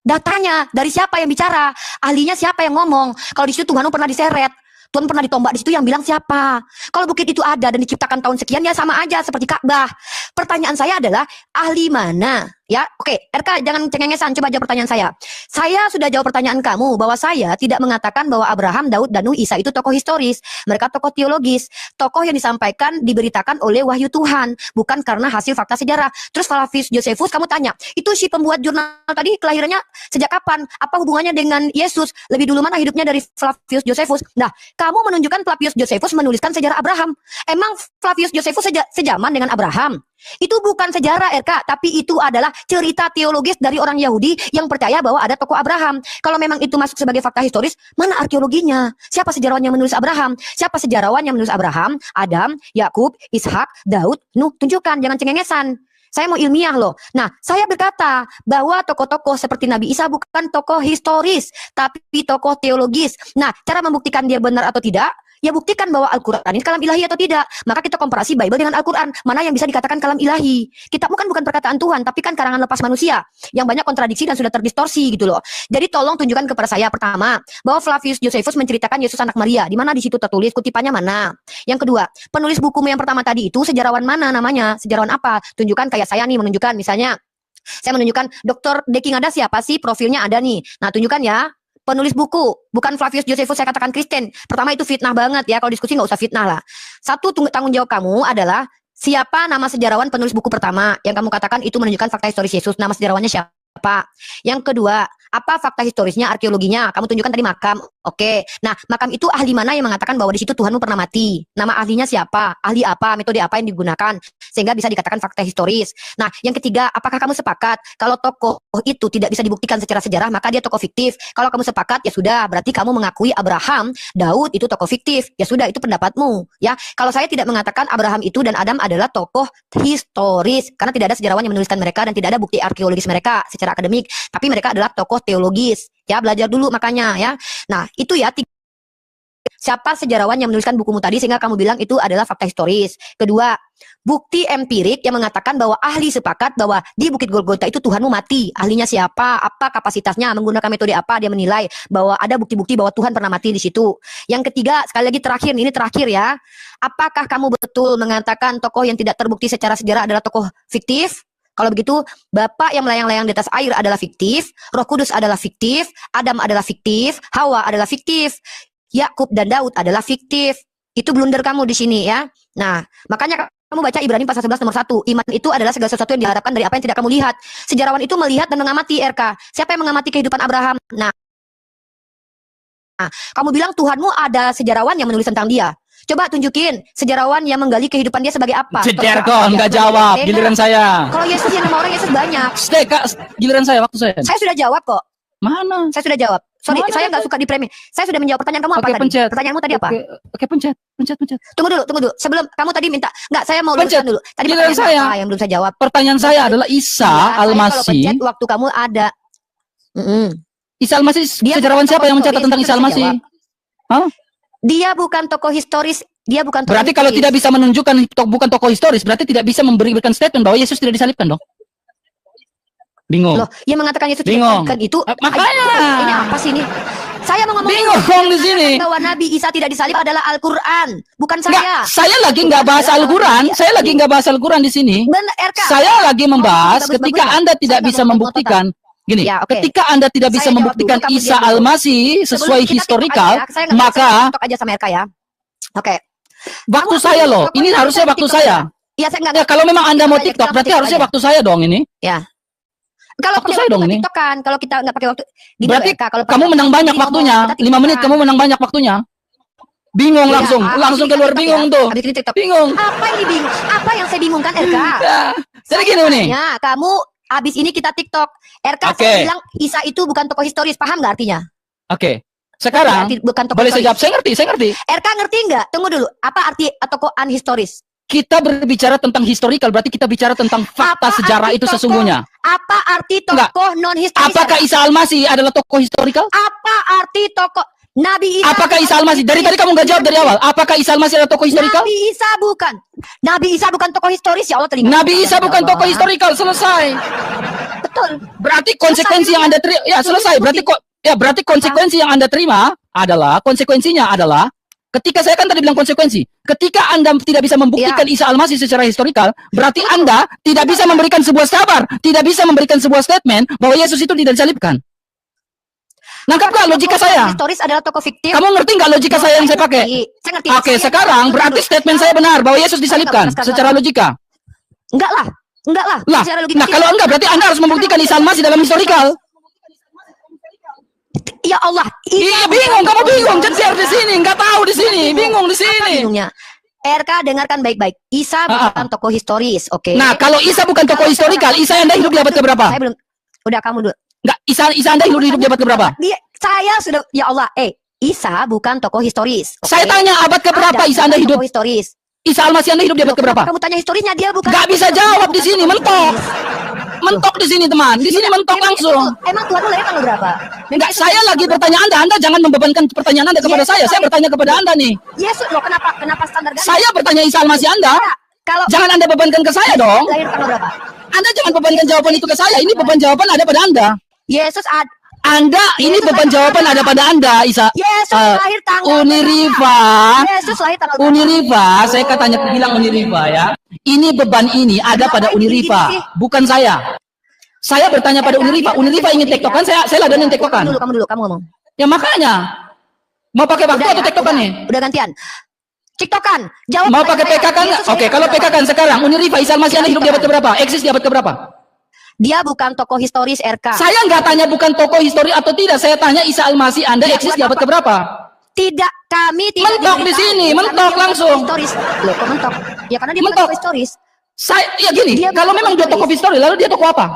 Datanya dari siapa yang bicara? Ahlinya siapa yang ngomong? Kalau di situ Tuhanmu pernah diseret, Tuhan pernah ditombak di situ, yang bilang siapa? Kalau bukit itu ada dan diciptakan tahun sekian, ya sama aja seperti Ka'bah. Pertanyaan saya adalah, ahli mana? Ya, oke, RK jangan cengengesan, coba jawab pertanyaan saya. Saya sudah jawab pertanyaan kamu bahwa saya tidak mengatakan bahwa Abraham, Daud, dan Nuh, Isa itu tokoh historis. Mereka tokoh teologis, tokoh yang disampaikan, diberitakan oleh wahyu Tuhan, bukan karena hasil fakta sejarah. Terus Flavius Josephus, kamu tanya, itu si pembuat jurnal tadi kelahirannya sejak kapan? Apa hubungannya dengan Yesus? Lebih dulu mana hidupnya dari Flavius Josephus? Nah, kamu menunjukkan Flavius Josephus menuliskan sejarah Abraham. Emang Flavius Josephus sejaman dengan Abraham? Itu bukan sejarah RK, tapi itu adalah cerita teologis dari orang Yahudi yang percaya bahwa ada tokoh Abraham. Kalau memang itu masuk sebagai fakta historis, mana arkeologinya? Siapa sejarawan yang menulis Abraham? Siapa sejarawan yang menulis Abraham, Adam, Yakub, Ishak, Daud, Nuh? Tunjukkan, jangan cengengesan. Saya mau ilmiah loh. Nah, saya berkata bahwa tokoh-tokoh seperti Nabi Isa bukan tokoh historis, tapi tokoh teologis. Nah, cara membuktikan dia benar atau tidak, Ya buktikan bahwa Al-Quran ini kalam ilahi atau tidak. Maka kita komparasi Bible dengan Al-Quran. Mana yang bisa dikatakan kalam ilahi. Kitab bukan perkataan Tuhan, tapi kan karangan lepas manusia. Yang banyak kontradiksi dan sudah terdistorsi gitu loh. Jadi tolong tunjukkan kepada saya pertama, bahwa Flavius Josephus menceritakan Yesus anak Maria. Di mana di situ tertulis, kutipannya mana. Yang kedua, penulis bukumu yang pertama tadi itu sejarawan mana namanya? Sejarawan apa? Tunjukkan kayak saya nih menunjukkan misalnya. Saya menunjukkan Dr. Deki Ngada siapa sih? Profilnya ada nih. Nah tunjukkan ya. Penulis buku, bukan Flavius Josephus, saya katakan Kristen. Pertama itu fitnah banget ya, kalau diskusi nggak usah fitnah lah. Satu tanggung jawab kamu adalah siapa nama sejarawan penulis buku pertama yang kamu katakan itu menunjukkan fakta historis Yesus, nama sejarawannya siapa? Yang kedua, apa fakta historisnya, arkeologinya? Kamu tunjukkan tadi makam, oke. Nah, makam itu ahli mana yang mengatakan bahwa di situ Tuhanmu pernah mati? Nama ahlinya siapa? Ahli apa? Metode apa yang digunakan? Sehingga bisa dikatakan fakta historis. Nah, yang ketiga, apakah kamu sepakat kalau tokoh itu tidak bisa dibuktikan secara sejarah, maka dia tokoh fiktif? Kalau kamu sepakat, ya sudah, berarti kamu mengakui Abraham, Daud itu tokoh fiktif. Ya sudah, itu pendapatmu. Ya, kalau saya tidak mengatakan Abraham itu dan Adam adalah tokoh historis, karena tidak ada sejarawan yang menuliskan mereka dan tidak ada bukti arkeologis mereka secara akademik, tapi mereka adalah tokoh teologis. Ya, belajar dulu makanya ya. Nah, itu ya siapa sejarawan yang menuliskan bukumu tadi sehingga kamu bilang itu adalah fakta historis. Kedua, bukti empirik yang mengatakan bahwa ahli sepakat bahwa di Bukit Golgota itu Tuhanmu mati. Ahlinya siapa? Apa kapasitasnya? Menggunakan metode apa dia menilai bahwa ada bukti-bukti bahwa Tuhan pernah mati di situ. Yang ketiga, sekali lagi terakhir, ini terakhir ya. Apakah kamu betul mengatakan tokoh yang tidak terbukti secara sejarah adalah tokoh fiktif? Kalau begitu, Bapak yang melayang-layang di atas air adalah fiktif, Roh Kudus adalah fiktif, Adam adalah fiktif, Hawa adalah fiktif, Yakub dan Daud adalah fiktif. Itu blunder kamu di sini ya. Nah, makanya kamu baca Ibrani pasal 11 nomor 1. Iman itu adalah segala sesuatu yang diharapkan dari apa yang tidak kamu lihat. Sejarawan itu melihat dan mengamati RK. Siapa yang mengamati kehidupan Abraham? Nah, kamu bilang Tuhanmu ada sejarawan yang menulis tentang dia. Coba tunjukin sejarawan yang menggali kehidupan dia sebagai apa. Ceder kok, nggak jawab. Giliran saya. Kalau Yesus yang nama orang Yesus banyak. Kak, giliran saya, waktu saya. Saya sudah jawab kok. Mana? Saya sudah jawab. Sorry, Mana saya nggak suka dipremi. Saya sudah menjawab pertanyaan kamu apa tadi? Pencet. Pertanyaanmu tadi apa? Oke, pencet. Tunggu dulu. Sebelum kamu tadi minta, nggak, saya mau Pencet. luruskan dulu. Tadi Giliran pertanyaan saya. apa yang belum saya jawab? Pertanyaan saya adalah Isa Ya, saya kalau Al-Masih. pencet waktu kamu ada. Isa Al-Masih, Dia sejarawan bukan siapa tokoh yang mencatat historis, tentang itu Isa saya Al-Masih? jawab. Hah? Dia bukan tokoh historis. Dia bukan tokoh Berarti kalau historis. tidak bisa menunjukkan bukan tokoh historis, berarti tidak bisa memberikan statement bahwa Yesus tidak disalibkan dong. Bingung. Loh, yang mengatakan Yesus Bingung. disalibkan itu Makanya. ini apa sih ini? Saya mau ngomong Bingung di sini. bahwa Nabi Isa tidak disalib adalah Al-Qur'an, bukan saya. Saya lagi nggak bahas Al-Quran. Saya lagi nggak bahas Al-Quran di sini. Benar, RK. Saya lagi membahas Bagus, ketika bagus, Anda bagus. tidak Saya bisa nggak mau membuktikan. Gini, Ya, oke. ketika Anda tidak bisa Saya jawab membuktikan dulu, kamu Isa diam dulu. Al-Masih sesuai Sebelum kita historikal, TikTok aja ya, saya nggak maka TikTok aja sama RK ya. Oke. waktu Kamu saya loh. TikTok Ini aja, harusnya saya waktu TikTok saya. aja. Iya, saya nggak. Ya kalau memang Anda mau Kita TikTok, berarti TikTok harusnya aja. waktu saya dong ini. Ya. Kalau Waktu pakai saya waktu dong nggak ini. TikTok kan, kalau kita nggak pakai waktu. Gini Berarti loh, RK, kalau kamu pakai menang waktu, banyak ngomong, waktunya. kita 5 TikTok menit kan. kamu menang banyak waktunya. Bingung Iya, langsung. Langsung habis ini keluar TikTok bingung ya. tuh. Habis ini TikTok. Bingung. Apa ini bingung? Apa yang saya bingungkan, RK? Ya. Jadi gini nih. Ya, kamu habis ini kita TikTok. RK Oke. saya bilang Isa itu bukan tokoh historis, paham nggak artinya? Oke. Sekarang Bukan tokoh boleh saya historis. jawab. Saya ngerti. RK ngerti nggak? Tunggu dulu. Apa arti tokoh unhistoris? Kita berbicara tentang historikal, berarti kita bicara tentang fakta Apa sejarah arti itu tokoh? sesungguhnya. Apa arti Enggak. tokoh non historis? Apakah Isa Al-Masih adalah tokoh historikal? Apa arti tokoh Nabi Isa? Apakah Isa Al-Masih? Dari tadi kamu nggak jawab dari awal. Apakah Isa Al-Masih adalah tokoh historikal? Nabi Isa bukan. Nabi Isa bukan tokoh historis, ya Allah telinga. Nabi Isa Ya bukan Allah. tokoh historikal. Selesai. Betul. Berarti konsekuensi yang Anda terima, ya selesai. Berarti konsekuensi yang Anda terima konsekuensinya adalah ketika saya kan tadi bilang konsekuensi. Ketika Anda tidak bisa membuktikan Ya. Isa Al-Masih secara historikal, berarti Anda tidak bisa memberikan sebuah kabar, tidak bisa memberikan sebuah statement bahwa Yesus itu tidak disalibkan. Nangkap nggak logika Tokoh saya? historis adalah tokoh fiktif. Kamu ngerti nggak logika saya yang saya pakai? Saya ngerti. Oke, sekarang berarti statement saya benar bahwa Yesus disalibkan secara logika. Enggak lah. Lah, Secara logika nah tidak. kalau enggak berarti Anda harus membuktikan Isa Al-Masih dalam historikal. Ya Allah. Iya bingung, kamu bingung, cecer di sini, nggak tahu di sini, bingung di Apa sini. bingungnya? RK dengarkan baik-baik. Isa bukan tokoh historis, oke? Nah, kalau Isa bukan tokoh Kalau historikal, sekarang- Isa Anda hidup di abad keberapa? Saya belum. Udah kamu dulu. Enggak, Isa Anda hidup di abad keberapa? Saya sudah. Ya Allah. Isa bukan tokoh historis. oke? Saya tanya abad keberapa Ada Isa Anda bukan hidup? Tokoh historis. Isa Al-Masih Anda hidup di abad Loh, keberapa? kenapa kamu tanya historisnya, dia bukan. Nggak bisa jawab di sini, mentok. Mentok di sini teman, di sini mentok langsung. Emang Tuhan lu lahir tanggal berapa? Enggak, saya lagi bertanya Anda jangan membebankan pertanyaan Anda kepada saya. Saya bertanya kepada Anda nih. Yesus loh, kenapa standar ganda? Saya bertanya Isa Al-Masih Anda. Kalau Jangan Anda bebankan ke saya dong. lahir tanggal berapa? Anda jangan bebankan jawaban itu ke saya. Ini beban jawaban ada pada Anda. Yesus Anda, ini beban jawaban ada pada Anda, Isa. Yesus lahir tanggal Uniriva. Yesus lahir tanggal berapa? Uniriva, saya katanya bilang Uniriva ya. Ini beban ini ada pada Uniriva, bukan saya. Saya bertanya pada Uniriva. Uniriva ingin tektokan, saya ladenin tektokan. Kamu dulu, kamu ngomong. Ya makanya. Mau pakai waktu atau tektokan nih? Udah gantian. TikTokan. Jawab. Mau pakai PK kan? Oke, kalau PK kan sekarang Uniriva Isa Al-Masih Anda hidup di abad keberapa? Eksis di abad keberapa? Dia bukan tokoh historis RK. Saya nggak tanya bukan tokoh histori atau tidak. Saya tanya Isa Al-Masih Anda eksis di abad keberapa? Tidak, kami tidak Mentok di sini, mentok langsung. Historis. Loh, kok mentok? Ya karena dia bukan Mentok. tokoh historis. Ya gini, kalau memang dia tokoh histori, lalu dia tokoh apa?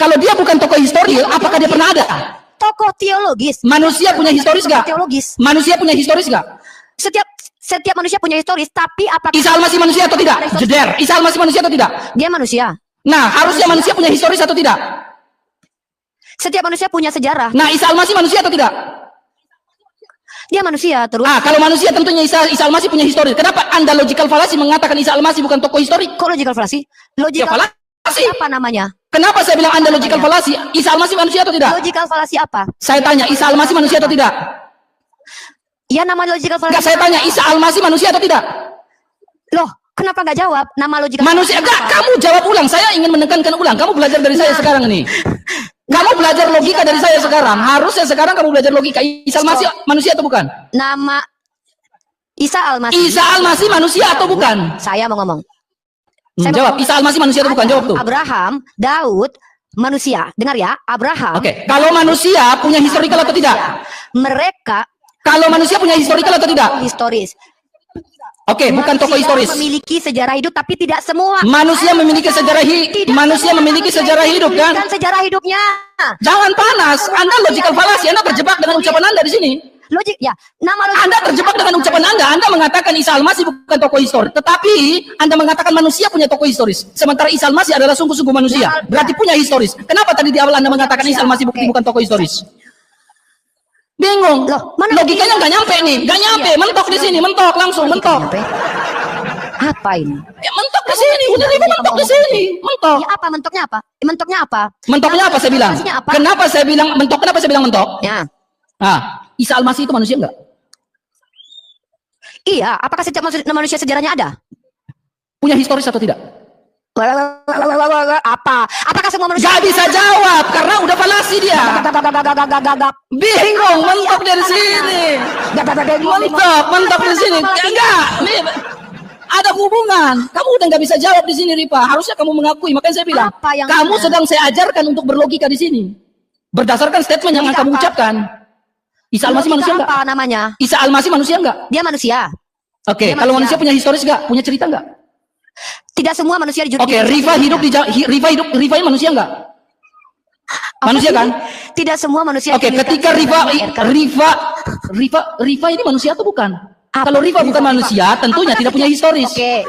Kalau dia bukan tokoh histori, apakah dia pernah ada? Tokoh teologis. Manusia punya historis nggak? Teologis. Manusia punya historis nggak? Setiap manusia punya historis, tapi apakah Isa Al-Masih manusia atau tidak? Jeder. Isa Al-Masih manusia atau tidak? dia manusia? Nah, harusnya manusia punya historis atau tidak? Setiap manusia punya sejarah. Nah, Isa Al-Masih manusia atau tidak? Dia manusia terus. Kalau manusia tentunya Isa Al-Masih punya historis. Kenapa Anda logical fallacy mengatakan Isa Al-Masih bukan tokoh histori? Kok logical fallacy? Logical fallacy. apa namanya? Kenapa saya bilang Anda logical fallacy? Isa Al-Masih manusia atau tidak? Logical fallacy apa? Saya tanya, Isa Al-Masih manusia atau tidak? Ya nama logical fallacy. Enggak, saya tanya, Isa Al-Masih manusia atau tidak? Loh, kenapa nggak jawab? Nama logical Manusia, enggak, kamu jawab ulang. Saya ingin menekankan ulang. Kamu belajar dari saya sekarang nih. Kamu belajar logika dari saya sekarang. Harusnya sekarang kamu belajar logika. Isa Al-Masih manusia atau bukan? Nama Isa Al-Masih. Isa Al-Masih manusia atau bukan? Saya mau ngomong. Jawab, Isa Al-Masih manusia atau bukan? Jawab tuh. Abraham, Daud, manusia. Dengar ya, Abraham. Oke, kalau manusia punya historical atau tidak? Mereka Kalau manusia punya historical atau tidak? historis. Oke, bukan tokoh historis. Memiliki sejarah hidup, tapi tidak semua. Manusia memiliki sejarah hidup. Manusia memiliki sejarah hidup kan? Sejarah hidupnya. Jangan panas. Anda logical fallacy. Anda terjebak dengan ucapan Anda di sini. Logik ya. Anda terjebak dengan ucapan Anda. Anda mengatakan Isa Al-Masih bukan tokoh historis, tetapi Anda mengatakan manusia punya tokoh historis. Sementara Isa Al-Masih adalah sungguh-sungguh manusia. Berarti punya historis. Kenapa tadi di awal Anda mengatakan Isa Al-Masih bukan tokoh historis? Bingung. Logikanya nggak nyampe nih. Nggak nyampe. Mentok di sini. Mentok langsung. Mentok. Apa ini? Ya, mentok di sini. Udah mentok di sini. Mentok. Ya, apa mentoknya apa? Mentoknya apa? Mentoknya apa saya bilang? Kenapa saya bilang mentok? Kenapa saya bilang mentok? Ya. Isa Al-Masih itu manusia enggak? Iya, apakah setiap manusia sejarahnya ada? Punya historis atau tidak? Apa? Apakah semua manusia? Gak bisa jawab karena udah falasi dia. Bingung, mentok dari sini. Mentok di sini. Enggak, nih ada hubungan. Kamu udah nggak bisa jawab di sini, Ripa. Harusnya kamu mengakui. Makanya saya bilang, kamu sedang saya ajarkan untuk berlogika di sini. Berdasarkan statement yang kamu ucapkan. Isa Al-Masih manusia enggak? Apa namanya? Isa Al-Masih manusia enggak? Dia manusia. Oke, kalau manusia punya historis enggak? Punya cerita enggak? Tidak semua manusia di Oke, Rifa hidup Rifa ini manusia enggak? Manusia kan? Tidak semua manusia. Oke, ketika Rifa ini manusia atau bukan? Kalau Rifa bukan manusia, tentunya tidak punya historis. Oke.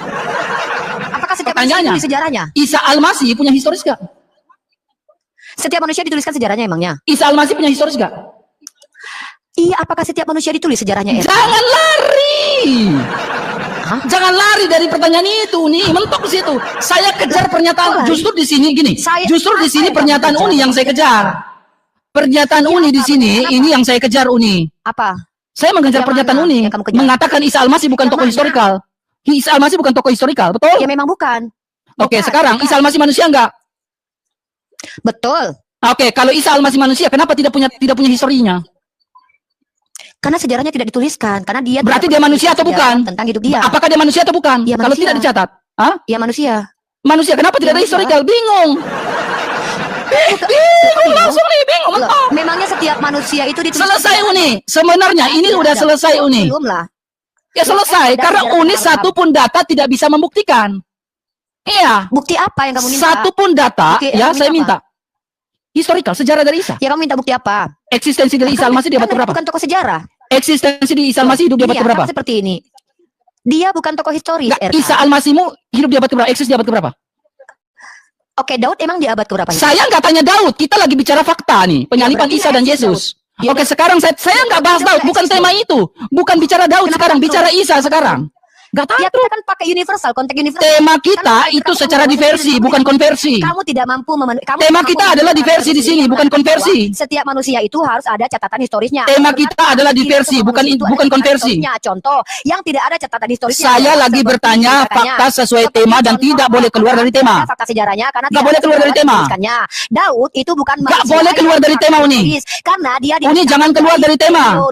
Apakah setiap manusia di sejarahnya? Isa Al-Masih punya historis enggak? Setiap manusia dituliskan sejarahnya emangnya? Isa Al-Masih punya historis enggak? Iya, apakah setiap manusia ditulis sejarahnya? Jangan lari. Jangan lari dari pertanyaan itu nih, mentok di situ. Saya kejar pernyataan justru di sini gini. Justru di sini pernyataan Uni yang saya kejar. Pernyataan Uni di sini ini yang saya kejar Uni. Apa? Saya mengejar pernyataan Uni mengatakan Isa Al-Masih bukan tokoh historikal. Isa Al-Masih bukan tokoh historikal, betul? Ya memang bukan. Oke, sekarang Isa Al-Masih manusia enggak? Betul. Oke, kalau Isa Al-Masih manusia, kenapa tidak punya historinya? Karena sejarahnya tidak dituliskan, karena dia berarti dia manusia atau bukan? Tentang hidup dia. Apakah dia manusia atau bukan? Ya, kalau tidak dicatat. Ya manusia. Manusia, kenapa tidak ada historical? Bingung. Bingung langsung nih, bingung. Memangnya setiap manusia itu ditulis. Selesai Uni. Sebenarnya ini udah selesai Uni. Belum lah. Ya selesai, karena Uni satu pun data tidak bisa membuktikan. Iya. Bukti apa yang kamu minta? Satu pun data, ya saya minta. Historical, sejarah dari Isa. Ya kamu minta bukti apa? Eksistensi dari Isa Al-Masih di abad berapa? Bukan tokoh sejarah. Eksistensi di Isa Al-Masih hidup di abad berapa? Seperti ini. Dia bukan tokoh historis. Isa Al-Masihmu hidup di abad berapa? Eksis di abad berapa? Oke, Daud emang di abad keberapa? Saya nggak tanya Daud, kita lagi bicara fakta nih, penyalipan berarti Isa dan nggak Yesus. Ya, Oke, sekarang saya nggak bahas Daud, bukan tema itu. Bukan bicara Daud sekarang, bicara Isa sekarang. Gak tahu. Ya, kita kan pakai universal, konteks universal. Tema kita itu secara diversi, bukan konversi. Kamu tidak mampu memenuhi. Tema kita adalah diversi di sini, bukan konversi. Setiap manusia itu harus ada catatan historisnya. Tema kita adalah diversi, bukan konversi. Contoh, yang tidak ada catatan historisnya. Saya lagi bertanya fakta sesuai tema dan tidak boleh keluar dari tema. Fakta sejarahnya karena nggak boleh keluar dari tema. Daud itu bukan nggak boleh keluar dari tema, Uni. Karena dia Uni jangan keluar dari tema.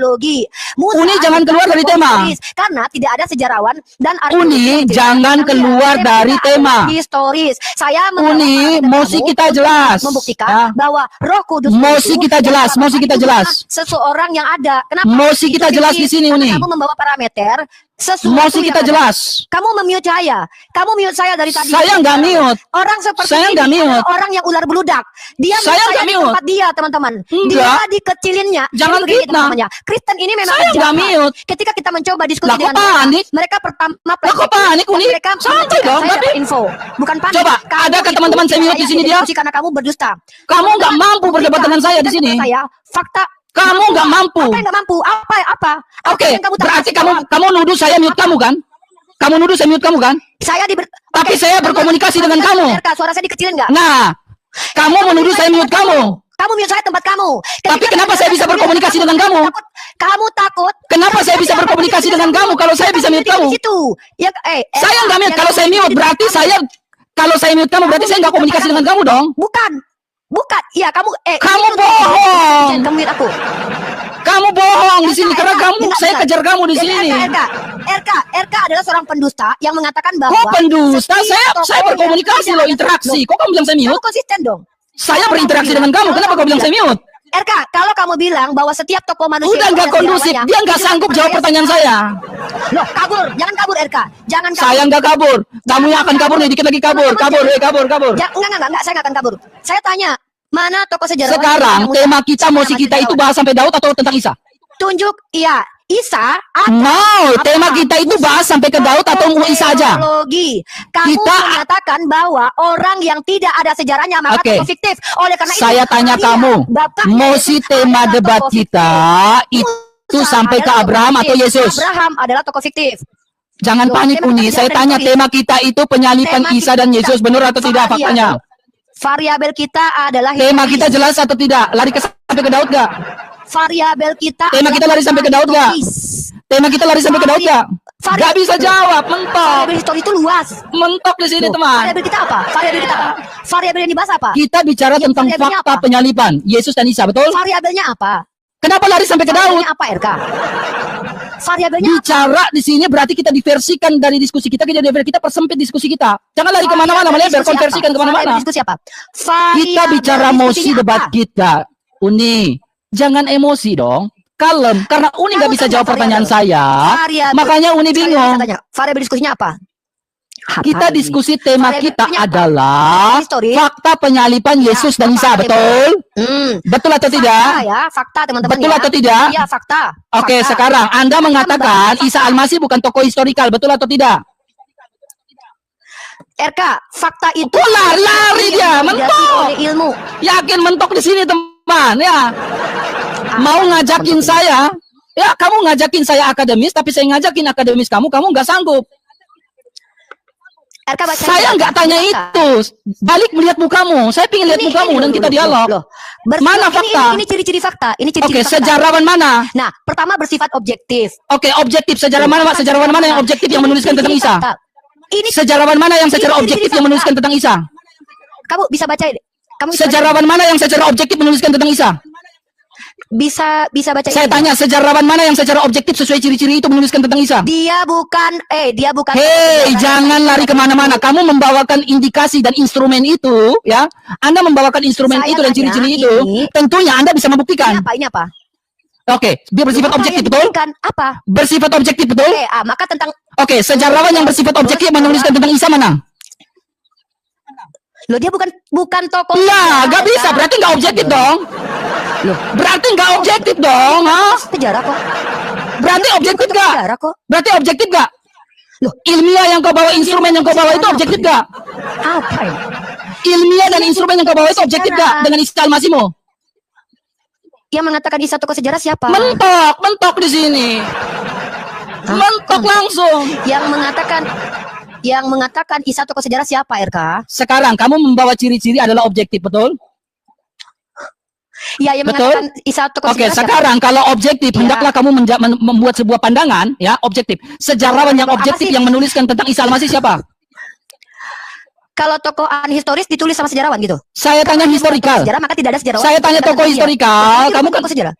Uni jangan keluar dari tema. Karena tidak ada sejarawan dan Uni jangan keluar dari tema. Historis. Saya Uni, mosi kita jelas. Membuktikan bahwa Roh Kudus. Mosi kita jelas, mosi kita jelas. Seseorang yang ada. Kenapa? Mosi kita jelas di sini, Uni. Kamu membawa parameter. Mosi kita jelas. Kamu memute saya. Kamu mute saya dari tadi. Saya nggak mute. Orang seperti saya nggak mute. Orang yang ular beludak. Dia saya nggak mute. Tempat dia, teman-teman. Dia dikecilinnya. Jangan fitnah. Kristen ini memang saya nggak mute. Ketika kita mencoba diskusi dengan mereka pertama kok panik, Uni? Mereka santai dong, info. Bukan panik. Coba, ada ke teman-teman saya mute di sini dia? Karena kamu berdusta. Kamu nggak mampu berdebat dengan saya di sini. Fakta. Kamu nggak mampu. Apa yang nggak mampu? Apa? Oke, berarti kamu nuduh saya mute kamu kan? Kamu nuduh saya mute kamu kan? Tapi saya berkomunikasi dengan kamu. Suara saya dikecilin nggak? Nah, kamu menuduh saya mute kamu. Kamu mute saya tempat kamu. Tapi kenapa saya bisa berkomunikasi dengan kamu? Kamu takut? Kenapa saya bisa berkomunikasi dengan kamu kalau saya bisa mute kamu? Saya nggak mute. Kalau saya mute berarti kalau saya mute kamu berarti saya nggak komunikasi dengan kamu dong? Bukan. Iya kamu. Kamu bohong. Kamu mute aku. Kamu bohong di sini karena saya kejar kamu di sini. RK adalah seorang pendusta yang mengatakan bahwa. Kok pendusta? Saya berkomunikasi loh, interaksi. Kok kamu bilang saya mute? Kamu konsisten dong. Saya berinteraksi dengan kamu. Kenapa kamu bilang saya mute? RK, kalau kamu bilang bahwa setiap tokoh manusia udah nggak kondusif, dia nggak sanggup jawab pertanyaan saya. Loh, kabur, jangan kabur RK, jangan kabur. Saya nggak kabur, kamu yang akan kabur nih, dikit lagi kabur. Enggak, saya nggak akan kabur. Saya tanya, mana tokoh sejarah? Sekarang tema kita, mosi kita itu bahas sampai Daud atau tentang Isa? Tunjuk, iya. Isa tema kita itu bahas sampai ke Daud atau Isa aja? Kamu mengatakan bahwa orang yang tidak ada sejarahnya maka tokoh fiktif. Oleh karena itu saya tanya kamu, mosi tema debat kita itu sampai ke Abraham atau Yesus? Abraham adalah tokoh fiktif. Jangan panik, Uni. Saya tanya tema kita itu penyalipan Isa dan Yesus, benar atau tidak faktanya? Variabel kita adalah tema kita jelas atau tidak? Lari sampai ke Daud gak? Variabel kita. Tema kita lari sampai ke Daud gak? Tema kita lari sampai ke Daud gak? Gak bisa jawab, mentok. Variabel histori itu luas. Mentok di sini, teman. Variabel kita apa? Variabel yang dibahas apa? Kita bicara tentang fakta penyalipan Yesus dan Isa, betul? Variabelnya apa? Kenapa lari sampai ke Daud? Apa RK? Variabelnya bicara di sini berarti kita diversikan dari diskusi kita persempit diskusi kita. Jangan lari kemana-mana, melebar, konversikan kemana-mana. Diskusi apa? Kita bicara mosi debat kita, Uni. Jangan emosi dong, kalem. Karena Uni nggak bisa jawab pertanyaan saya, makanya Uni bingung. Variabel diskusinya apa? Kita diskusi tema kita adalah fakta penyalipan Yesus dan Isa, betul? Betul atau tidak? Fakta, teman-teman. Betul atau tidak? Iya, fakta. Oke, sekarang Anda mengatakan Isa Al-Masih bukan tokoh historikal, betul atau tidak? RK, fakta itu lari dia, mentok. Ilmu. Yakin mentok di sini, teman, ya. Mau ngajakin saya, ya kamu ngajakin saya akademis, tapi saya ngajakin akademis kamu nggak sanggup. RK baca saya nggak tanya itu, balik melihat mukamu, saya ingin lihat mukamu dan kita dialog. Mana fakta? Ini ciri-ciri fakta. Ini ciri-ciri Oke, sejarawan mana? Nah, pertama bersifat objektif. Oke, objektif. Sejarawan mana yang objektif yang menuliskan tentang Isa? Sejarawan mana yang secara objektif yang menuliskan tentang Isa? Kamu bisa baca. Sejarawan mana yang secara objektif menuliskan tentang Isa? Bisa baca. Saya tanya, sejarawan mana yang secara objektif sesuai ciri-ciri itu menuliskan tentang Isa? Dia bukan. Hei, jangan lari kemana-mana. Kamu membawakan indikasi dan instrumen itu, ya. Anda membawakan instrumen itu dan ciri-ciri itu. Tentunya Anda bisa membuktikan. Ini apa? Oke, dia bersifat objektif, betul? Apa? Bersifat objektif, betul? Maka tentang. Oke, sejarawan yang bersifat objektif menuliskan tentang Isa mana? Loh, dia bukan tokoh. Iya, nggak bisa. Berarti nggak objektif dong. Loh, berarti nggak objektif dong, ha? Sejarah kok. Berarti objektif nggak? Berarti objektif nggak? Loh, ilmiah yang kau bawa, instrumen yang kau bawa itu objektif nggak? Apa ini? ilmiah dan instrumen yang kau bawa itu objektif gak dengan Isa Al-Masihmu? Yang mengatakan Isa tokoh sejarah siapa? Mentok di sini. Mentok langsung. Yang mengatakan Isa tokoh sejarah siapa, RK? Sekarang kamu membawa ciri-ciri adalah objektif, betul? Ya, yang betul? mengatakan Isa tokoh Oke, sejarah sekarang siapa? kalau objektif, Ya. hendaklah kamu membuat sebuah pandangan, ya, objektif. Sejarawan yang Apa objektif sih? yang menuliskan tentang Isa Al-Masih siapa? Kalau tokoh historis ditulis sama sejarawan gitu. Saya tanya historikal. Sejarah maka tidak ada sejarawan. Saya tanya tokoh Dia. historikal, kamu kan tokoh sejarah.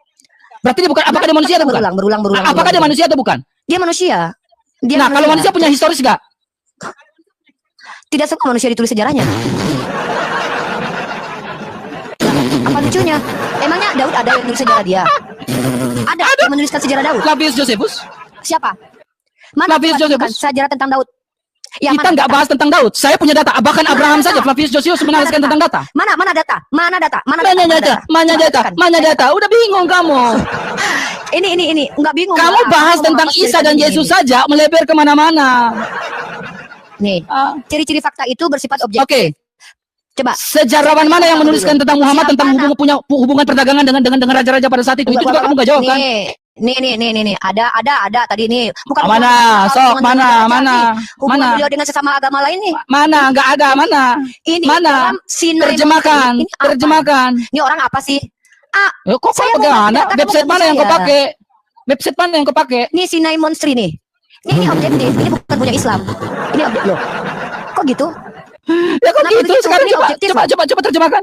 berarti dia bukan, apakah dia manusia atau bukan? Berulang. Apakah dia manusia atau bukan? Dia manusia. Dia Nah, kalau manusia punya historis gak? Tidak semua manusia ditulis sejarahnya. Apa lucunya? Emangnya Daud ada yang menulis sejarah dia? Ada yang menuliskan sejarah Daud? Flavius Josephus? Siapa? Mana Flavius Josephus? sejarah tentang Daud? Ya, Kita nggak bahas tentang Daud. Saya punya data. Bahkan Abraham saja Flavius Josephus menuliskan tentang data. Mana data? Mana data? Mana data? Udah bingung kamu. Ini nggak bingung. Kamu bahas tentang Isa dan Yesus saja melebar kemana-mana. Nih, ciri-ciri fakta itu bersifat objektif. Oke. Coba. Sejarawan mana yang menuliskan tentang Muhammad tentang punya hubungan perdagangan dengan raja-raja pada saat itu? Itu juga kamu nggak jawab kan? Nih. Ada tadi nih. Bukan mana? Sok mana? Hubungan beliau dengan sesama agama lain nih. Mana? Nggak ada mana? Ini mana? Terjemahkan. Ini orang apa sih? Kok bagaimana? Website mana yang kau pakai? Website mana yang kau pakai? Ini Sinai Monstri nih. Ini objektif. Ini bukan punya Islam. Ini objektif loh. Kok gitu? Ya kok gitu? Sekarang coba terjemahkan.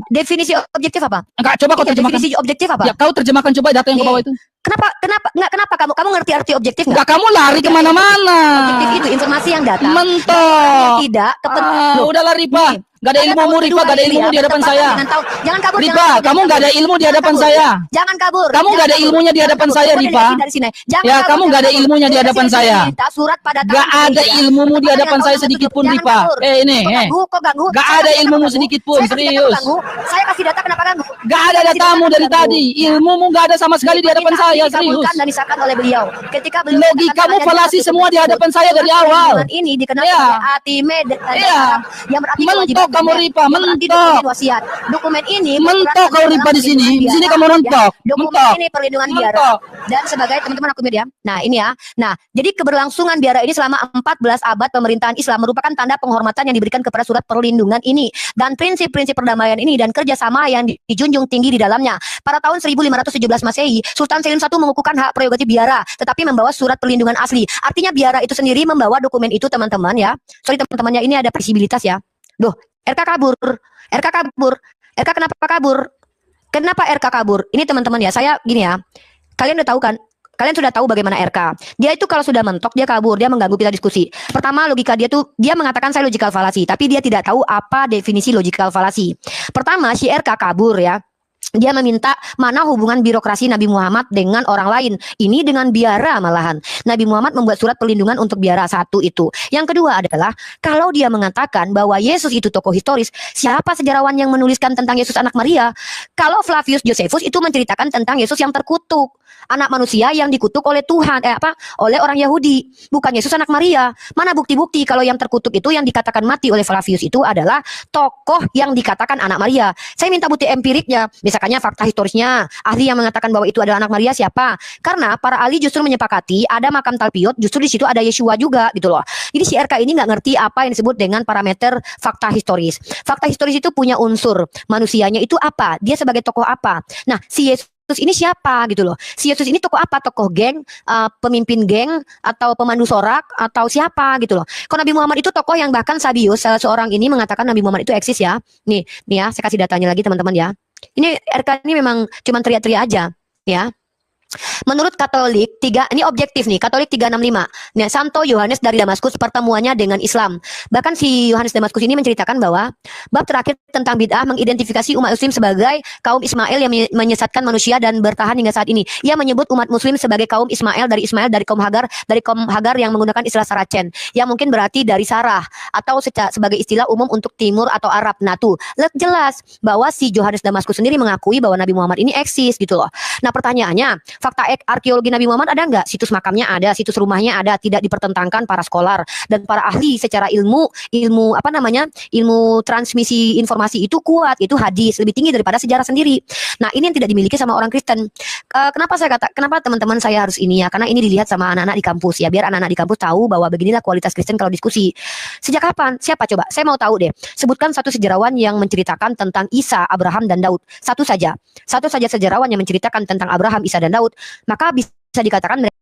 Definisi objektif apa? Enggak, coba kau terjemahkan. Definisi objektif apa? Ya, kau terjemahkan coba data yang kau bawa itu. Kenapa kamu ngerti arti objektif nggak? Enggak, kamu lari kemana-mana. Objektif itu informasi yang datang. Mentok. Tidak. Udahlah Ripa. Gak ada ilmumu, Ripa. Gak ada ilmu di hadapan saya. Jangan kabur. Ripa, kamu gak ada ilmu di hadapan saya. Jangan kabur. Kamu gak ada ilmunya di hadapan saya, Ripa. Ya, kamu gak ada ilmunya di hadapan saya. Gak ada ilmumu di hadapan saya sedikit pun, Ripa. Ini. Gak ada ilmumu sedikit pun, serius. Saya kasih data, kenapa ganggu? Gak ada datamu dari tadi. Ilmumu gak ada sama sekali di hadapan saya, serius. Dan disahkan oleh beliau. Ketika beliau logikamu falasi semua di hadapan saya dari awal. Ini dikenal sebagai Atimed yang berarti mentok kamu Ripa, mentok. Wasiat. Dokumen ini mentok kau Ripa di sini. Di sini kamu mentok. Dokumen ini perlindungan biara dan sebagai teman-teman aku media. Nah, ini ya. Nah, jadi keberlangsungan biara ini selama 14 abad pemerintahan Islam merupakan tanda penghormatan yang diberikan kepada surat perlindungan ini dan prinsip-prinsip perdamaian ini dan kerjasama yang dijunjung tinggi di dalamnya. Pada tahun 1517 Masehi, Sultan Selim I mengukuhkan hak prerogatif biara, tetapi membawa surat perlindungan asli. Artinya biara itu sendiri membawa dokumen itu, teman-teman ya. Sorry teman-temannya, ini ada visibilitas ya. Duh, RK kabur. RK kenapa kabur? Kenapa RK kabur? Ini teman-teman ya, saya gini ya. Kalian udah tahu kan? Kalian sudah tahu bagaimana RK. Dia itu kalau sudah mentok, dia kabur, dia mengganggu kita diskusi. Pertama, logika dia tuh, dia mengatakan saya logical fallacy, tapi dia tidak tahu apa definisi logical fallacy. Pertama, si RK kabur ya. Dia meminta mana hubungan birokrasi Nabi Muhammad dengan orang lain. Ini dengan biara malahan. Nabi Muhammad membuat surat perlindungan untuk biara, satu itu. Yang kedua adalah kalau dia mengatakan bahwa Yesus itu tokoh historis, siapa sejarawan yang menuliskan tentang Yesus anak Maria? Kalau Flavius Josephus itu menceritakan tentang Yesus yang terkutuk, anak manusia yang dikutuk oleh Tuhan, oleh orang Yahudi, bukan Yesus anak Maria. Mana bukti-bukti kalau yang terkutuk itu yang dikatakan mati oleh Flavius itu adalah tokoh yang dikatakan anak Maria? Saya minta bukti empiriknya. Misalkannya fakta historisnya, ahli yang mengatakan bahwa itu adalah anak Maria siapa? Karena para ahli justru menyepakati ada makam Talpiot, justru di situ ada Yeshua juga gitu loh. Jadi si RK ini nggak ngerti apa yang disebut dengan parameter fakta historis. Fakta historis itu punya unsur manusianya itu apa? Dia sebagai tokoh apa? Nah, si Yesus ini siapa gitu loh? Si Yesus ini tokoh apa? Tokoh geng, pemimpin geng, atau pemandu sorak, atau siapa gitu loh? Kalau Nabi Muhammad itu tokoh yang bahkan Sabius, salah seorang ini mengatakan Nabi Muhammad itu eksis ya. Nih ya, saya kasih datanya lagi teman-teman ya. Ini RK ini memang cuma teriak-teriak aja ya. Menurut Katolik 3, ini objektif nih, Katolik 365. Nah, Santo Yohanes dari Damaskus pertemuannya dengan Islam. Bahkan si Yohanes Damaskus ini menceritakan bahwa bab terakhir tentang bid'ah mengidentifikasi umat muslim sebagai kaum Ismail yang menyesatkan manusia dan bertahan hingga saat ini. Ia menyebut umat muslim sebagai kaum Ismail dari kaum Hagar yang menggunakan istilah Saracen, yang mungkin berarti dari Sarah atau sebagai istilah umum untuk timur atau Arab. Nah, tuh jelas bahwa si Yohanes Damaskus sendiri mengakui bahwa Nabi Muhammad ini eksis gitu loh. Nah, pertanyaannya, Fakta arkeologi Nabi Muhammad ada nggak? Situs makamnya ada, situs rumahnya ada, tidak dipertentangkan para scholar dan para ahli secara ilmu apa namanya? Ilmu transmisi informasi itu kuat, itu hadis lebih tinggi daripada sejarah sendiri. Nah, ini yang tidak dimiliki sama orang Kristen. Kenapa teman-teman saya harus ini ya? Karena ini dilihat sama anak-anak di kampus ya, biar anak-anak di kampus tahu bahwa beginilah kualitas Kristen kalau diskusi. Sejak kapan? Siapa coba? Saya mau tahu deh. Sebutkan satu sejarawan yang menceritakan tentang Isa, Abraham dan Daud. Satu saja sejarawan yang menceritakan tentang Abraham, Isa dan Daud, maka bisa dikatakan mereka